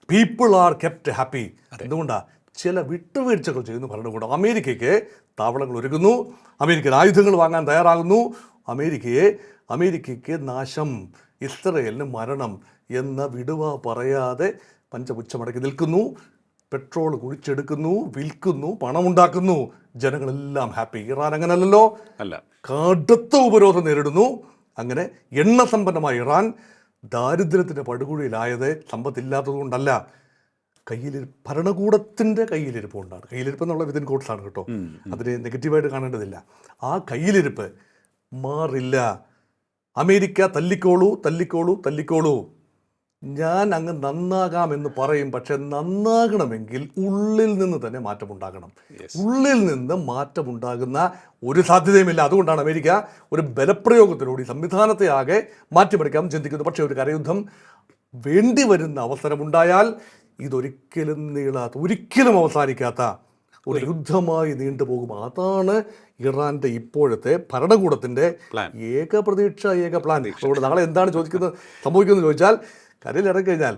People are kept happy. എന്തുകൊണ്ടാണ്? ചില വിട്ടുവീഴ്ചകൾ ചെയ്യുന്നു ഭരണകൂടം. അമേരിക്കയ്ക്ക് താവളങ്ങൾ ഒരുക്കുന്നു, അമേരിക്കൻ ആയുധങ്ങൾ വാങ്ങാൻ തയ്യാറാകുന്നു, അമേരിക്കയ്ക്ക് നാശം, ഇസ്രയേലിന് മരണം എന്ന വിടുവ പറയാതെ പഞ്ചപുച്ഛമടക്കി നിൽക്കുന്നു. പെട്രോൾ കുഴിച്ചെടുക്കുന്നു, വിൽക്കുന്നു, പണമുണ്ടാക്കുന്നു, ജനങ്ങളെല്ലാം ഹാപ്പി. ഇറാൻ അങ്ങനല്ലല്ലോ, അല്ല. കടുത്ത ഉപരോധം നേരിടുന്നു. അങ്ങനെ എണ്ണസമ്പന്നമായ ഇറാൻ ദാരിദ്ര്യത്തിൻ്റെ പടുകുഴിയിലായത് സമ്പത്തില്ലാത്തത് കൊണ്ടല്ല, ഭരണകൂടത്തിൻ്റെ കയ്യിലിരിപ്പ് കൊണ്ടാണ്. കയ്യിലിരിപ്പ് എന്നുള്ള വിതിൻ കോട്ട്സാണ് കേട്ടോ, അതിനെ നെഗറ്റീവായിട്ട് കാണേണ്ടതില്ല. ആ കയ്യിലിരിപ്പ് മാറില്ല. അമേരിക്ക തല്ലിക്കോളൂ, ഞാൻ അങ്ങ് നന്നാകാമെന്ന് പറയും. പക്ഷെ നന്നാകണമെങ്കിൽ ഉള്ളിൽ നിന്ന് തന്നെ മാറ്റമുണ്ടാകണം. ഉള്ളിൽ നിന്ന് മാറ്റമുണ്ടാകുന്ന ഒരു സാധ്യതയുമില്ല. അതുകൊണ്ടാണ് അമേരിക്ക ഒരു ബലപ്രയോഗത്തിലൂടെ സംവിധാനത്തെ ആകെ മാറ്റിമറിക്കാൻ ചിന്തിക്കുന്നു. പക്ഷേ ഒരു കരയുദ്ധം വേണ്ടി വരുന്ന അവസരമുണ്ടായാൽ ഒരിക്കലും അവസാനിക്കാത്ത ഒരു യുദ്ധമായി നീണ്ടുപോകും. അതാണ് ഇറാൻ്റെ ഇപ്പോഴത്തെ ഭരണകൂടത്തിൻ്റെ ഏക പ്രതീക്ഷ, ഏക പ്ലാൻ. അതുകൊണ്ട് നാളെ എന്താണ് സംഭവിക്കുന്നത് ചോദിച്ചാൽ, കരയിൽ ഇറങ്ങിക്കഴിഞ്ഞാൽ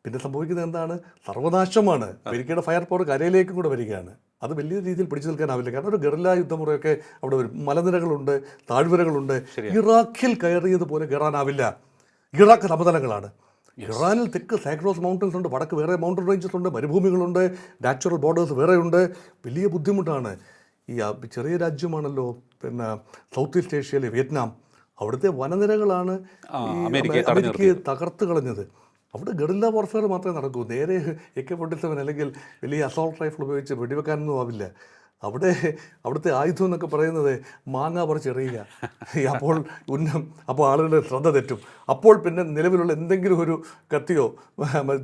പിന്നെ സംഭവിക്കുന്നത് എന്താണ്? സർവനാശമാണ്. അമേരിക്കയുടെ ഫയർ പവർ കരയിലേക്കും കൂടെ വരികയാണ്. അത് വലിയ രീതിയിൽ പിടിച്ചു നിൽക്കാനാവില്ല. കാരണം ഒരു ഗറില്ല യുദ്ധമുറയൊക്കെ അവിടെ വരും. മലനിരകളുണ്ട്, താഴ്വരകളുണ്ട്. ഇറാഖിൽ കയറിയതുപോലെ കയറാനാവില്ല. ഇറാഖ് സമതലങ്ങളാണ്. ഇറാനിൽ തെക്ക് സാഗ്രോസ് മൗണ്ടൻസ് ഉണ്ട്, വടക്ക് വേറെ മൗണ്ടൻ റേഞ്ചസ് ഉണ്ട്, മരുഭൂമികളുണ്ട്, നാച്ചുറൽ ബോർഡേഴ്സ് വേറെയുണ്ട്. വലിയ ബുദ്ധിമുട്ടാണ്. ഈ ചെറിയ രാജ്യമാണല്ലോ പിന്നെ സൗത്ത് ഈസ്റ്റ് ഏഷ്യയിലെ വിയറ്റ്നാം. അവിടുത്തെ വനനിരകളാണ് ഈ അമേരിക്കയെ തകർത്ത് കളഞ്ഞത്. അവിടെ ഗറില്ല വാർഫെയർ മാത്രമേ നടക്കൂ. നേരെ AK-47 അല്ലെങ്കിൽ വലിയ അസോൾട്ട് റൈഫിൾ ഉപയോഗിച്ച് വെടിവെക്കാനൊന്നും ആവില്ല. അവിടുത്തെ ആയുധം എന്നൊക്കെ പറയുന്നത് മാങ്ങ പറിച്ചെറിയുക. അപ്പോൾ ആളുകളുടെ ശ്രദ്ധ തെറ്റും. അപ്പോൾ പിന്നെ നിലവിലുള്ള എന്തെങ്കിലും ഒരു കത്തിയോ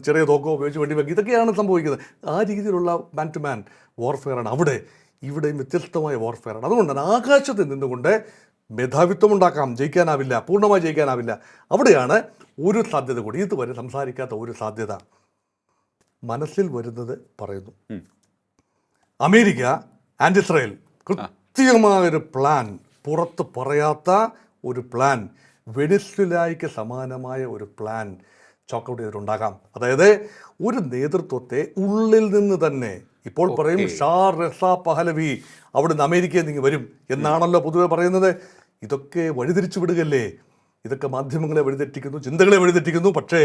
ചെറിയ തോക്കോ ഉപയോഗിച്ച് വെടിവെക്കുക. ഇതൊക്കെയാണ് സംഭവിക്കുന്നത്. ആ രീതിയിലുള്ള മാൻ ടു മാൻ വാർഫെയറാണ് അവിടെ. ഇവിടെയും വ്യത്യസ്തമായ വാർഫെയറാണ്. അതുകൊണ്ടാണ് ആകാശത്ത് നിന്നുകൊണ്ട് മേധാവിത്വം ഉണ്ടാക്കാം, ജയിക്കാനാവില്ല, പൂർണ്ണമായി ജയിക്കാനാവില്ല. അവിടെയാണ് ഒരു സാധ്യത കൂടി, ഇതുവരെ സംസാരിക്കാത്ത ഒരു സാധ്യത മനസ്സിൽ വരുന്നത് പറയുന്നു. അമേരിക്ക ആൻഡ് ഇസ്രായേൽ കൃത്യമായൊരു പ്ലാൻ, പുറത്ത് പറയാത്ത ഒരു പ്ലാൻ, വെനിസ്വേലയ്ക്ക് സമാനമായ ഒരു പ്ലാൻ ചോക്കൗട്ട് ചെയ്തിട്ടുണ്ടാകാം. അതായത് ഒരു നേതൃത്വത്തെ ഉള്ളിൽ നിന്ന് തന്നെ, ഇപ്പോൾ പറയും ഷാ റസ പഹലവി അവിടുന്ന് അമേരിക്കയിൽ നിന്ന് വരും എന്നാണല്ലോ പൊതുവെ പറയുന്നത്. ഇതൊക്കെ വഴിതിരിച്ചു വിടുകല്ലേ. ഇതൊക്കെ മാധ്യമങ്ങളെ വഴിതെറ്റിക്കുന്നു, ചിന്തകളെ വഴിതെറ്റിക്കുന്നു. പക്ഷേ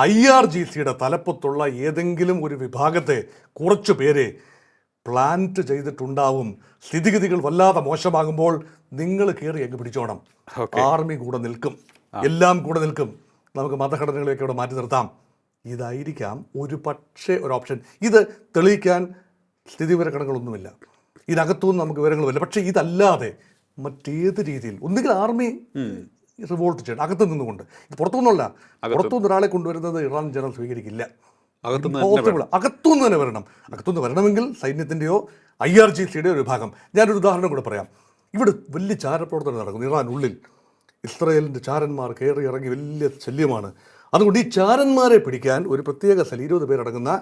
IRGCയുടെ തലപ്പത്തുള്ള ഏതെങ്കിലും ഒരു വിഭാഗത്തെ കുറച്ചു പേരെ പ്ലാന്റ് ചെയ്തിട്ടുണ്ടാവും. സ്ഥിതിഗതികൾ വല്ലാതെ മോശമാകുമ്പോൾ നിങ്ങൾ കയറി അങ്ങ് പിടിച്ചോണം. ആർമി കൂടെ നിൽക്കും, എല്ലാം കൂടെ നിൽക്കും. നമുക്ക് മതഘടനകളെയൊക്കെ ഇവിടെ മാറ്റി നിർത്താം. ഇതായിരിക്കാം ഒരു ഓപ്ഷൻ. ഇത് തെളിയിക്കാൻ സ്ഥിതിവിവരക്കണങ്ങളൊന്നുമില്ല, ഇതിനകത്തുനിന്ന് നമുക്ക് വിവരങ്ങളുമില്ല. പക്ഷേ ഇതല്ലാതെ മറ്റേത് രീതിയിൽ ഒന്നുകിൽ ആർമി റിവോൾട്ട് ചെയ്യണം അകത്തു നിന്നുകൊണ്ട്. ഇത് പുറത്തുനിന്നല്ല, പുറത്തുനിന്ന് ഒരാളെ കൊണ്ടുവരുന്നത് ഇറാൻ ജനറൽ സ്വീകരിക്കില്ല. അകത്തുനിന്ന് തന്നെ വരണം. അകത്തുനിന്ന് വരണമെങ്കിൽ സൈന്യത്തിൻ്റെയോ IRGCയുടെയോ ഒരു വിഭാഗം. ഞാനൊരു ഉദാഹരണം കൂടെ പറയാം. ഇവിടെ വലിയ ചാരപ്രവർത്തനം നടക്കുന്നു ഇറാനുള്ളിൽ. ഇസ്രായേലിൻ്റെ ചാരന്മാർ കയറി ഇറങ്ങി വലിയ ശല്യമാണ്. അതുകൊണ്ട് ഈ ചാരന്മാരെ പിടിക്കാൻ ഒരു പ്രത്യേക 20 പേരടങ്ങുന്ന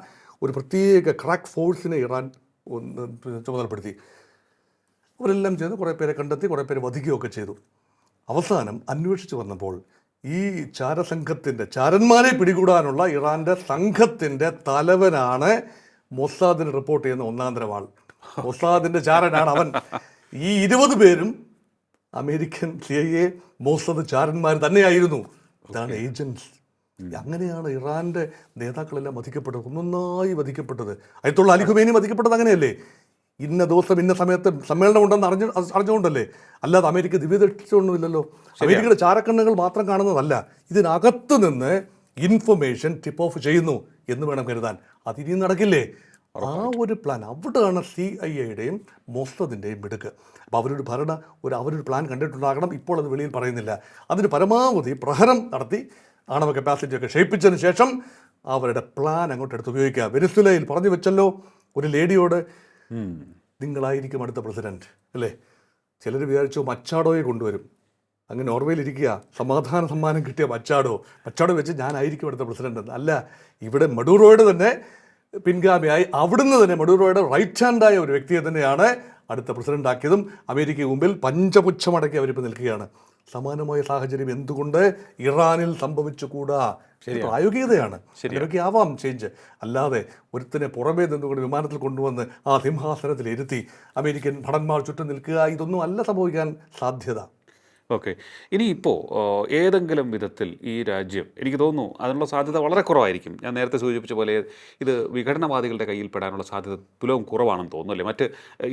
ഒരു പ്രത്യേക ക്രാക്ക് ഫോഴ്സിനെ ഇറാൻ ചുമതലപ്പെടുത്തി. അവരെല്ലാം ചെയ്ത് കുറേ പേരെ കണ്ടെത്തി, കുറേ പേരെ വധിക്കുകയൊക്കെ ചെയ്തു. അവസാനം അന്വേഷിച്ച് വന്നപ്പോൾ ഈ ചാരന്മാരെ പിടികൂടാനുള്ള ഇറാൻ്റെ സംഘത്തിൻ്റെ തലവനാണ് മൊസാദിന് റിപ്പോർട്ട് ചെയ്യുന്ന ഒന്നാന്തരം ആൾ. മൊസാദിൻ്റെ ചാരനാണ് അവൻ. ഈ 20 പേരും അമേരിക്കൻ CIA മൊസാദ് ചാരന്മാർ തന്നെയായിരുന്നു. ഇതാണ് ഏജൻസ്. അങ്ങനെയാണ് ഇറാൻ്റെ നേതാക്കളെല്ലാം വധിക്കപ്പെട്ടത്, ഒന്നൊന്നായി വധിക്കപ്പെട്ടത്. അയത്തുള്ള അലി ഖുമൈനി വധിക്കപ്പെട്ടത് അങ്ങനെയല്ലേ? ഇന്ന ദിവസം ഇന്ന സമയത്ത് സമ്മേളനം ഉണ്ടെന്ന് അറിഞ്ഞുകൊണ്ടല്ലേ? അല്ലാതെ അമേരിക്ക ദിവ്യദൃഷ്ടിയൊന്നുമില്ലല്ലോ. അമേരിക്കയുടെ ചാരക്കണ്ണുകൾ മാത്രം കാണുന്നതല്ല, ഇതിനകത്ത് നിന്ന് ഇൻഫർമേഷൻ ടിപ്പ് ഓഫ് ചെയ്യുന്നു എന്ന് വേണം കരുതാൻ. അതിനി നടക്കില്ലേ? ആ ഒരു പ്ലാൻ അവിടെയാണ് CIAയുടെയും മൊസാദിൻ്റെയും മിടുക്ക്. അപ്പോൾ അവരൊരു പ്ലാൻ കണ്ടിട്ടുണ്ടാകണം. ഇപ്പോൾ അത് വെളിയിൽ പറയുന്നില്ല. അതിന് പരമാവധി പ്രഹരം നടത്തി ആണവ കപ്പാസിറ്റിയൊക്കെ ക്ഷയിപ്പിച്ചതിന് ശേഷം അവരുടെ പ്ലാൻ അങ്ങോട്ട് എടുത്ത് ഉപയോഗിക്കുക. വെനിസ്വേലയിൽ പറഞ്ഞു വെച്ചല്ലോ ഒരു ലേഡിയോട്, നിങ്ങളായിരിക്കും അടുത്ത പ്രസിഡന്റ് അല്ലേ? ചിലർ വിചാരിച്ചു മച്ചാഡോയെ കൊണ്ടുവരും. അങ്ങ് നോർവേയിൽ ഇരിക്കുക, സമാധാന സമ്മാനം കിട്ടിയ മച്ചാഡോ വെച്ച് ഞാനായിരിക്കും അടുത്ത പ്രസിഡന്റ് എന്ന്. അല്ല, ഇവിടെ മഡൂറോയുടെ തന്നെ പിൻഗാമിയായി അവിടുന്ന് തന്നെ മഡൂറോയുടെ റൈറ്റ് ഹാൻഡായ ഒരു വ്യക്തിയെ തന്നെയാണ് അടുത്ത പ്രസിഡന്റ് ആക്കിയതും. അമേരിക്കയ്ക്ക് മുമ്പിൽ പഞ്ചപുച്ഛമടക്കി അവരിപ്പോൾ നിൽക്കുകയാണ്. സമാനമായ സാഹചര്യം എന്തുകൊണ്ട് ഇറാനിൽ സംഭവിച്ചുകൂടാ? പ്രായോഗികതയാണ്. ഇതിനൊക്കെ ആവാം ചേഞ്ച്. അല്ലാതെ ഒരുത്തിനെ പുറമേ നിന്നുകൊണ്ട് വിമാനത്തിൽ കൊണ്ടുവന്ന് ആ സിംഹാസനത്തിൽ ഇരുത്തി അമേരിക്കൻ ഭടന്മാർ ചുറ്റും നിൽക്കുക, ഇതൊന്നും അല്ല സംഭവിക്കാൻ സാധ്യത. ഓക്കെ. ഇനിയിപ്പോൾ ഏതെങ്കിലും വിധത്തിൽ ഈ രാജ്യം, എനിക്ക് തോന്നുന്നു അതിനുള്ള സാധ്യത വളരെ കുറവായിരിക്കും. ഞാൻ നേരത്തെ സൂചിപ്പിച്ച പോലെ ഇത് വിഘടനവാദികളുടെ കയ്യിൽ പെടാനുള്ള സാധ്യത തുലവും കുറവാണെന്ന് തോന്നുന്നു അല്ലേ? മറ്റ്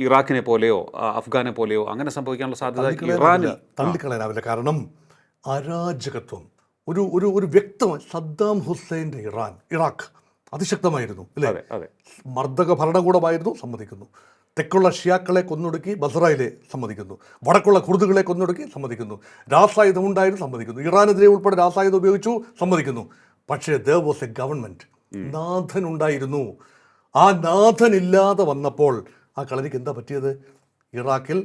ഇറാഖിനെ പോലെയോ അഫ്ഗാനെ പോലെയോ അങ്ങനെ സംഭവിക്കാനുള്ള സാധ്യത ഇറാനിൽ തള്ളിക്കളയാനാവില്ല. കാരണം അരാജകത്വം ഒരു വ്യക്തമായി സദ്ദാം ഹുസൈൻ്റെ ഇറാഖ് അതിശക്തമായിരുന്നു അല്ലേ? മർദ്ദക ഭരണകൂടമായിരുന്നു, സമ്മതിക്കുന്നു. തെക്കുള്ള ഷിയാക്കളെ കൊന്നൊടുക്കി ബസറയിലെ സമ്മതിക്കുന്നു. വടക്കുള്ള കുർദുകളെ കൊന്നൊടുക്കി സമ്മതിക്കുന്നു. രാസായുധം ഉണ്ടായിരുന്നു, സമ്മതിക്കുന്നു. ഇറാനെതിരെ ഉൾപ്പെടെ രാസായുധം ഉപയോഗിച്ചു, സമ്മതിക്കുന്നു. പക്ഷേ there was a government, നാഥൻ ഉണ്ടായിരുന്നു. ആ നാഥൻ ഇല്ലാതെ വന്നപ്പോൾ ആ കളരിക്ക് എന്താ പറ്റിയത്? ഇറാഖിൽ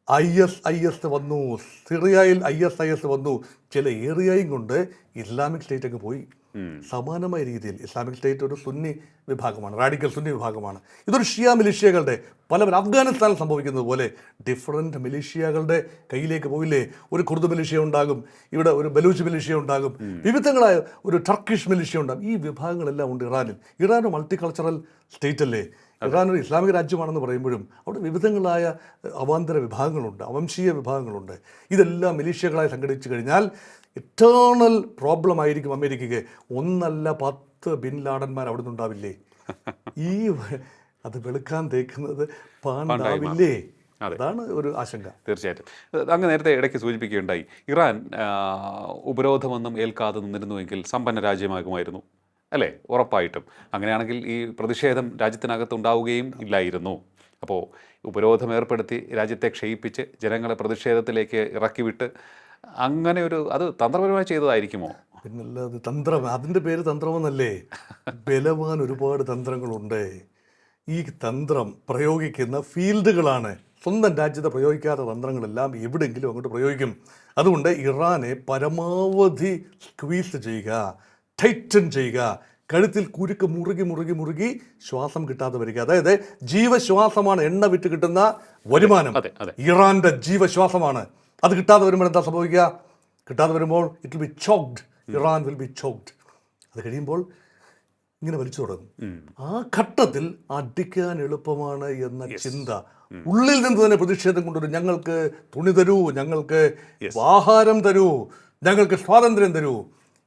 IS വന്നു, സിറിയയിൽ IS വന്നു. ചില ഏരിയയും കൊണ്ട് ഇസ്ലാമിക് സ്റ്റേറ്റ് അങ്ങ് പോയി. സമാനമായ രീതിയിൽ ഇസ്ലാമിക് സ്റ്റേറ്റ് ഒരു സുന്നി വിഭാഗമാണ്, റാഡിക്കൽ സുന്നി വിഭാഗമാണ്. ഇതൊരു ഷിയ മിലിഷ്യകളുടെ പല അഫ്ഗാനിസ്ഥാനിൽ സംഭവിക്കുന്നത് പോലെ ഡിഫറൻറ്റ് മിലിഷ്യകളുടെ കയ്യിലേക്ക് പോയില്ലേ? ഒരു കുർദ് മിലിഷ്യ ഉണ്ടാകും, ഇവിടെ ഒരു ബലൂച്ച് മിലിഷ്യ ഉണ്ടാകും, വിവിധങ്ങളായ ഒരു ടർക്കിഷ് മിലിഷ്യ ഉണ്ടാകും. ഈ വിഭാഗങ്ങളെല്ലാം ഉണ്ട് ഇറാനിൽ. ഇറാൻ മൾട്ടി കൾച്ചറൽ സ്റ്റേറ്റ് അല്ലേ? ഇറാൻ ഒരു ഇസ്ലാമിക രാജ്യമാണെന്ന് പറയുമ്പോഴും അവിടെ വിവിധങ്ങളായ അവാന്തര വിഭാഗങ്ങളുണ്ട്, അവംശീയ വിഭാഗങ്ങളുണ്ട്. ഇതെല്ലാം മിലീഷ്യകളായി സംഘടിപ്പിച്ചു കഴിഞ്ഞാൽ ഇറ്റേണൽ പ്രോബ്ലം ആയിരിക്കും അമേരിക്കയ്ക്ക്. 1 അല്ല 10 ബിൻ ലാഡന്മാർ അവിടെ നിന്നുണ്ടാവില്ലേ? ഈ അത് വെളുക്കാൻ തേക്കുന്നത് പാണ്ടാവില്ലേ? അതാണ് ഒരു ആശങ്ക. തീർച്ചയായിട്ടും. അങ്ങ് നേരത്തെ ഇടയ്ക്ക് സൂചിപ്പിക്കുകയുണ്ടായി, ഇറാൻ ഉപരോധമൊന്നും ഏൽക്കാതെ നിന്നിരുന്നുവെങ്കിൽ സമ്പന്ന രാജ്യമാകുമായിരുന്നു അല്ലേ? ഉറപ്പായിട്ടും. അങ്ങനെയാണെങ്കിൽ ഈ പ്രതിഷേധം രാജ്യത്തിനകത്ത് ഉണ്ടാവുകയും ഇല്ലായിരുന്നു. അപ്പോൾ ഉപരോധം ഏർപ്പെടുത്തി രാജ്യത്തെ ക്ഷയിപ്പിച്ച് ജനങ്ങളെ പ്രതിഷേധത്തിലേക്ക് ഇറക്കിവിട്ട് അങ്ങനെ അത് തന്ത്രപരമായി ചെയ്തതായിരിക്കുമോ? പിന്നല്ലാതെ തന്ത്രം, അതിൻ്റെ പേര് തന്ത്രമെന്നല്ലേ? ബലവാൻ ഒരുപാട് തന്ത്രങ്ങളുണ്ട്. ഈ തന്ത്രം പ്രയോഗിക്കുന്ന ഫീൽഡുകളാണ്. സ്വന്തം രാജ്യത്തെ പ്രയോഗിക്കാത്ത തന്ത്രങ്ങളെല്ലാം എവിടെയെങ്കിലും അങ്ങോട്ട് പ്രയോഗിക്കും. അതുകൊണ്ട് ഇറാനെ പരമാവധി സ്ക്വീസ് ചെയ്യുക, ടൈറ്റൻ ചെയ്യുക, കഴുത്തിൽ കുരുക്ക് മുറുകി ശ്വാസം കിട്ടാതെ വരിക. അതായത് ജീവശ്വാസമാണ് എണ്ണ വിറ്റ് കിട്ടുന്ന വരുമാനം. ഇറാന്റെ ജീവശ്വാസമാണ്. അത് കിട്ടാതെ വരുമ്പോൾ എന്താ സംഭവിക്കുക? കിട്ടാതെ വരുമ്പോൾ it will be choked. Iran will be choked. അത് കഴിയുമ്പോൾ ഇങ്ങനെ വലിച്ചു തുടങ്ങും. ആ ഘട്ടത്തിൽ അടിക്കാൻ എളുപ്പമാണ് എന്ന ചിന്ത ഉള്ളിൽ നിന്ന് തന്നെ പ്രതിഷേധം കൊണ്ടുവരും. ഞങ്ങൾക്ക് തുണി തരൂ, ഞങ്ങൾക്ക് ആഹാരം തരൂ, ഞങ്ങൾക്ക് സ്വാതന്ത്ര്യം തരൂ.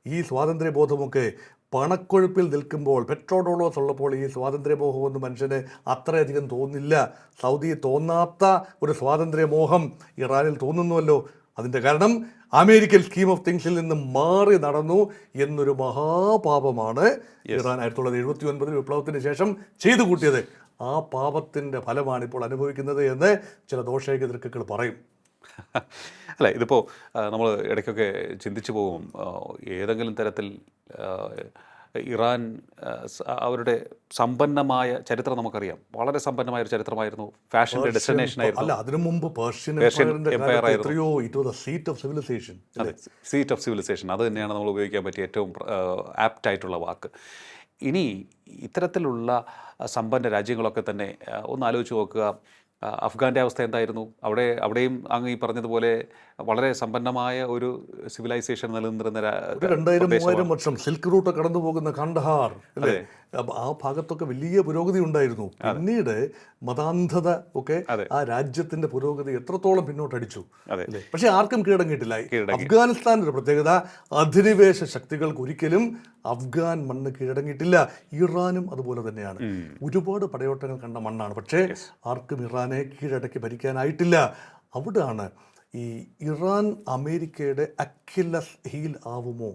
ഈ സ്വാതന്ത്ര്യബോധമൊക്കെ പണക്കൊഴുപ്പിൽ നിൽക്കുമ്പോൾ, പെട്രോൾ ഡോളേഴ്സ് ഉള്ളപ്പോൾ ഈ സ്വാതന്ത്ര്യമോഹമൊന്നും മനുഷ്യന് അത്രയധികം തോന്നില്ല. സൗദിയിൽ തോന്നാത്ത ഒരു സ്വാതന്ത്ര്യമോഹം ഇറാനിൽ തോന്നുന്നുവല്ലോ. അതിൻ്റെ കാരണം അമേരിക്കൻ സ്കീം ഓഫ് തിങ്സിൽ നിന്ന് മാറി നടന്നു എന്നൊരു മഹാപാപമാണ് ഇറാൻ 1979 വിപ്ലവത്തിന് ശേഷം ചെയ്തു കൂട്ടിയത്. ആ പാപത്തിൻ്റെ ഫലമാണ് ഇപ്പോൾ അനുഭവിക്കുന്നത് എന്ന് ചില ദോഷൈകതൃക്കൾ പറയും. അല്ല, ഇതിപ്പോൾ നമ്മൾ ഇടയ്ക്കൊക്കെ ചിന്തിച്ചു പോകും, ഏതെങ്കിലും തരത്തിൽ ഇറാൻ അവരുടെ സമ്പന്നമായ ചരിത്രം നമുക്കറിയാം. വളരെ സമ്പന്നമായ ഒരു ചരിത്രമായിരുന്നു. ഫാഷൻ്റെ ഡെസ്റ്റിനേഷൻ ആയിരുന്നു. അല്ല, അതിനു മുമ്പ് പേർഷ്യൻ എംപയർ ആയിരുന്നു. Seat of civilization. അതെ, സീറ്റ് ഓഫ് സിവിലൈസേഷൻ. അത് തന്നെയാണ് നമ്മൾ ഉപയോഗിക്കാൻ പറ്റിയ ഏറ്റവും ആപ്റ്റായിട്ടുള്ള വാക്ക്. ഇനി ഇത്തരത്തിലുള്ള സമ്പന്ന രാജ്യങ്ങളൊക്കെ തന്നെ ഒന്ന് ആലോചിച്ച് നോക്കുക. അഫ്ഗാൻ്റെ അവസ്ഥ എന്തായിരുന്നു? അവിടെയും അങ്ങ് ഈ പറഞ്ഞതുപോലെ വളരെ സമ്പന്നമായ ഒരു സിവിലൈസേഷൻ നിലനിന്നിരുന്ന 2000-3000 വർഷം സിൽക്ക് റൂട്ട് കടന്നു പോകുന്ന കണ്ഡഹാർ അല്ലേ? ആ ഭാഗത്തൊക്കെ വലിയ പുരോഗതി ഉണ്ടായിരുന്നു. പിന്നീട് മതാന്ധത ഒക്കെ ആ രാജ്യത്തിന്റെ പുരോഗതി എത്രത്തോളം പിന്നോട്ടടിച്ചു. പക്ഷെ ആർക്കും കീഴടങ്ങിയിട്ടില്ല. അഫ്ഗാനിസ്ഥാൻ്റെ ഒരു പ്രത്യേകത, അധിനിവേശ ശക്തികൾക്ക് ഒരിക്കലും അഫ്ഗാൻ മണ്ണ് കീഴടങ്ങിയിട്ടില്ല. ഇറാനും അതുപോലെ തന്നെയാണ്. ഒരുപാട് പടയോട്ടങ്ങൾ കണ്ട മണ്ണാണ്. പക്ഷേ ആർക്കും ഇറാനെ കീഴടക്കി ഭരിക്കാനായിട്ടില്ല. അവിടെയാണ് ഈ ഇറാൻ അമേരിക്കയുടെ അക്കില്ലസ് ഹീൽ ആവുമോ,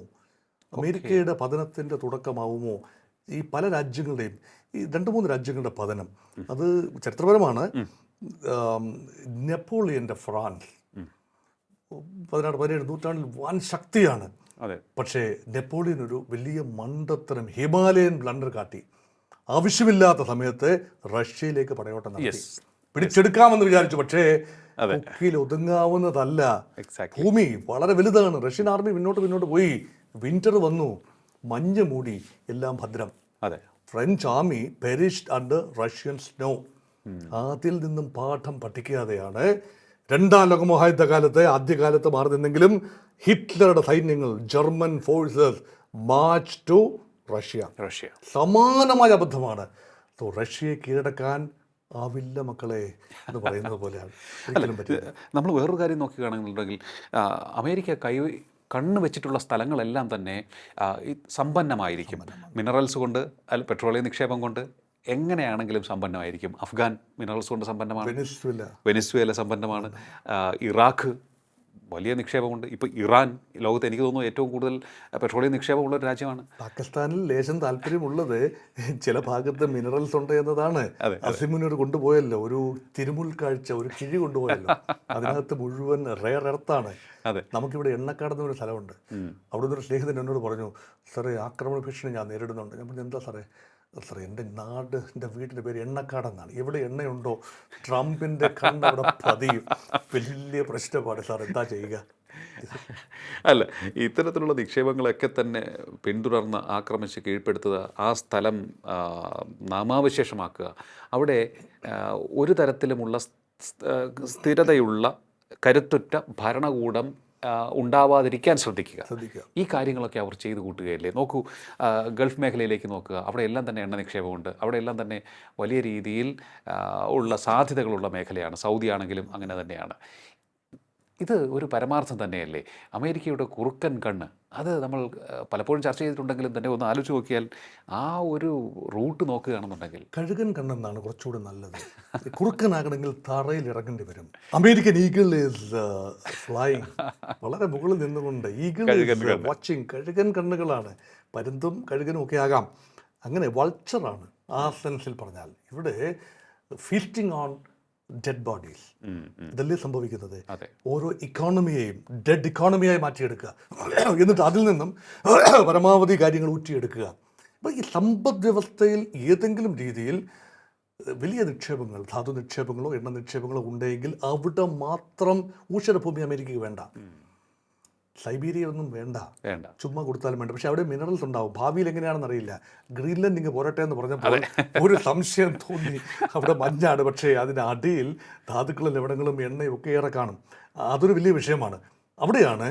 അമേരിക്കയുടെ പതനത്തിൻ്റെ തുടക്കമാവുമോ? ഈ പല രാജ്യങ്ങളുടെയും, ഈ 2-3 രാജ്യങ്ങളുടെ പതനം അത് ചരിത്രപരമാണ്. നെപ്പോളിയൻ്റെ ഫ്രാൻസ് 16-17 നൂറ്റാണ്ടിൽ വൻ ശക്തിയാണ്. പക്ഷേ നെപ്പോളിയൻ ഒരു വലിയ മണ്ടത്തരം, ഹിമാലയൻ ബ്ലണ്ടർ കാട്ടി. ആവശ്യമില്ലാത്ത സമയത്ത് റഷ്യയിലേക്ക് പടയോട്ടം നടത്തി. പിടിച്ചെടുക്കാമെന്ന് വിചാരിച്ചു. പക്ഷേ കൊക്കിയിൽ ഒതുങ്ങാവുന്നതല്ല. ഭൂമി വളരെ വലുതാണ്. റഷ്യൻ ആർമി മുന്നോട്ട് പോയി. വിന്റർ വന്നു, മഞ്ഞ് മൂടി, എല്ലാം ഭദ്രം. French army perished under Russian snow. അതിൽ നിന്നും പാഠം പഠിക്കാതെയാണ് 2ാം ലോകമഹായുദ്ധകാലത്ത് ആദ്യകാലത്ത് മാറി നിന്നെങ്കിലും ഹിറ്റ്ലറുടെ സൈന്യങ്ങൾ, German forces march to Russia. സമാനമായ അബദ്ധമാണ്. റഷ്യയെ കീഴടക്കാൻ ആവില്ല മക്കളെ എന്ന് പറയുന്നത് പോലെയാണ്. നമ്മൾ വേറൊരു കാര്യം നോക്കുകയാണെന്നുണ്ടെങ്കിൽ അമേരിക്ക കണ്ണ് വെച്ചിട്ടുള്ള സ്ഥലങ്ങളെല്ലാം തന്നെ സമ്പന്നമായിരിക്കും. മിനറൽസ് കൊണ്ട്, പെട്രോളിയം നിക്ഷേപം കൊണ്ട് എങ്ങനെയാണെങ്കിലും സമ്പന്നമായിരിക്കും. അഫ്ഗാൻ മിനറൽസ് കൊണ്ട് സമ്പന്നമാണ്. വെനിസ്വേല സമ്പന്നമാണ്. ഇറാഖ് വലിയ നിക്ഷേപമുണ്ട്. ഇപ്പോൾ ഇറാൻ ലോകത്ത് എനിക്ക് തോന്നുന്നു ഏറ്റവും കൂടുതൽ പെട്രോളിയം നിക്ഷേപമുള്ള ഒരു രാജ്യമാണ്. പാകിസ്ഥാനിൽ ലേശം താല്പര്യമുള്ളത് ചില ഭാഗത്ത് മിനറൽസ് ഉണ്ട് എന്നതാണ്. അസിമുനോട് കൊണ്ടുപോയല്ലോ ഒരു തിരുമുൽ കാഴ്ച, ഒരു കിഴി കൊണ്ടുപോയല്ലോ. അതിനകത്ത് മുഴുവൻ റെയർ എർത്താണ്. നമുക്കിവിടെ എണ്ണക്കാടെന്ന ഒരു സ്ഥലമുണ്ട്. അവിടെ നിന്നൊരു സ്നേഹിതൻ എന്നോട് പറഞ്ഞു, സാറേ ആക്രമണ ഭീഷണി ഞാൻ നേരിടുന്നുണ്ട്. ഞാൻ പറഞ്ഞു, എന്താ സാറേ? എൻ്റെ എൻ്റെ വീടിൻ്റെ പേര് എണ്ണക്കാടെന്നാണ്. എവിടെ എണ്ണയുണ്ടോ ട്രംപിൻ്റെ കണ്ണവിടെ പതിയും. വലിയ പ്രശ്നമാണ് സാർ, എന്താ ചെയ്യുക? അല്ല, ഇത്തരത്തിലുള്ള നിക്ഷേപങ്ങളൊക്കെ തന്നെ പിന്തുടർന്ന് ആക്രമിച്ച് കീഴ്പ്പെടുത്തുക, ആ സ്ഥലം നാമാവശേഷമാക്കുക, അവിടെ ഒരു തരത്തിലുമുള്ള സ്ഥിരതയുള്ള കരുത്തുറ്റ ഭരണകൂടം ഉണ്ടാവാതിരിക്കാൻ ശ്രദ്ധിക്കുക. ശ്രദ്ധിക്കുക. ഈ കാര്യങ്ങളൊക്കെ അവർ ചെയ്തു കൂട്ടുകയല്ലേ. നോക്കൂ, ഗൾഫ് മേഖലയിലേക്ക് നോക്കുക. അവിടെ എല്ലാം തന്നെ എണ്ണ നിക്ഷേപമുണ്ട്. അവിടെ എല്ലാം തന്നെ വലിയ രീതിയിൽ ഉള്ള സാധ്യതകളുള്ള മേഖലയാണ്. സൗദി ആണെങ്കിലും അങ്ങനെ തന്നെയാണ്. ഇത് ഒരു പരമാർത്ഥം തന്നെയല്ലേ. അമേരിക്കയുടെ കുറുക്കൻ കണ്ണ്, അത് നമ്മൾ പലപ്പോഴും ചർച്ച ചെയ്തിട്ടുണ്ടെങ്കിലും തന്നെ ഒന്ന് ആലോചിച്ച് നോക്കിയാൽ ആ ഒരു റൂട്ട് നോക്കുകയാണെന്നുണ്ടെങ്കിൽ കഴുകൻ കണ്ണെന്നാണ് കുറച്ചുകൂടി നല്ലത്. കുറുക്കനാകണമെങ്കിൽ തറയിൽ ഇറങ്ങേണ്ടി വരും. അമേരിക്കൻ ഈഗിൾ ഈസ് ഫ്ലൈങ്, വളരെ മുകളിൽ നിന്നുകൊണ്ട് ഈഗിൾ ഈസ് വാച്ചിങ്. കഴുകൻ കണ്ണുകളാണ്. പരുന്തും കഴുകനും ഒക്കെ ആകാം. അങ്ങനെ വൾച്ചറാണ് ആ സെൻസിൽ പറഞ്ഞാൽ. ഇവിടെ ഫീസ്റ്റിംഗ് ഓൺ ഡെഡ് ബോഡീസ്, ഇതല്ലേ സംഭവിക്കുന്നത്. ഓരോ ഇക്കോണമിയെയും ഡെഡ് ഇക്കോണമിയായി മാറ്റിയെടുക്കുക, എന്നിട്ട് അതിൽ നിന്നും പരമാവധി കാര്യങ്ങൾ ഊറ്റിയെടുക്കുക. അപ്പോൾ ഈ സമ്പദ് വ്യവസ്ഥയിൽ ഏതെങ്കിലും രീതിയിൽ വലിയ നിക്ഷേപങ്ങൾ, ധാതു നിക്ഷേപങ്ങളോ എണ്ണ നിക്ഷേപങ്ങളോ ഉണ്ടെങ്കിൽ അവിടെ മാത്രം ഊഷരഭൂമി അമേരിക്കയ്ക്ക് വേണ്ട. സൈബീരിയ ഒന്നും വേണ്ട, ചുമ്മാ കൊടുത്താലും വേണ്ട. പക്ഷെ അവിടെ മിനറൽസ് ഉണ്ടാവും. ഭാവിയിൽ എങ്ങനെയാണെന്ന് അറിയില്ല. ഗ്രീൻലൻഡ് ഇങ്ങ് പോരട്ടെ എന്ന് പറഞ്ഞപ്പോൾ ഒരു സംശയം തോന്നി. അവിടെ മഞ്ഞാണ്, പക്ഷേ അതിൻ്റെ അടിയിൽ ധാതുക്കളും ലവണങ്ങളും എണ്ണയും ഒക്കെ ഏറെ കാണും. അതൊരു വലിയ വിഷയമാണ്. അവിടെയാണ്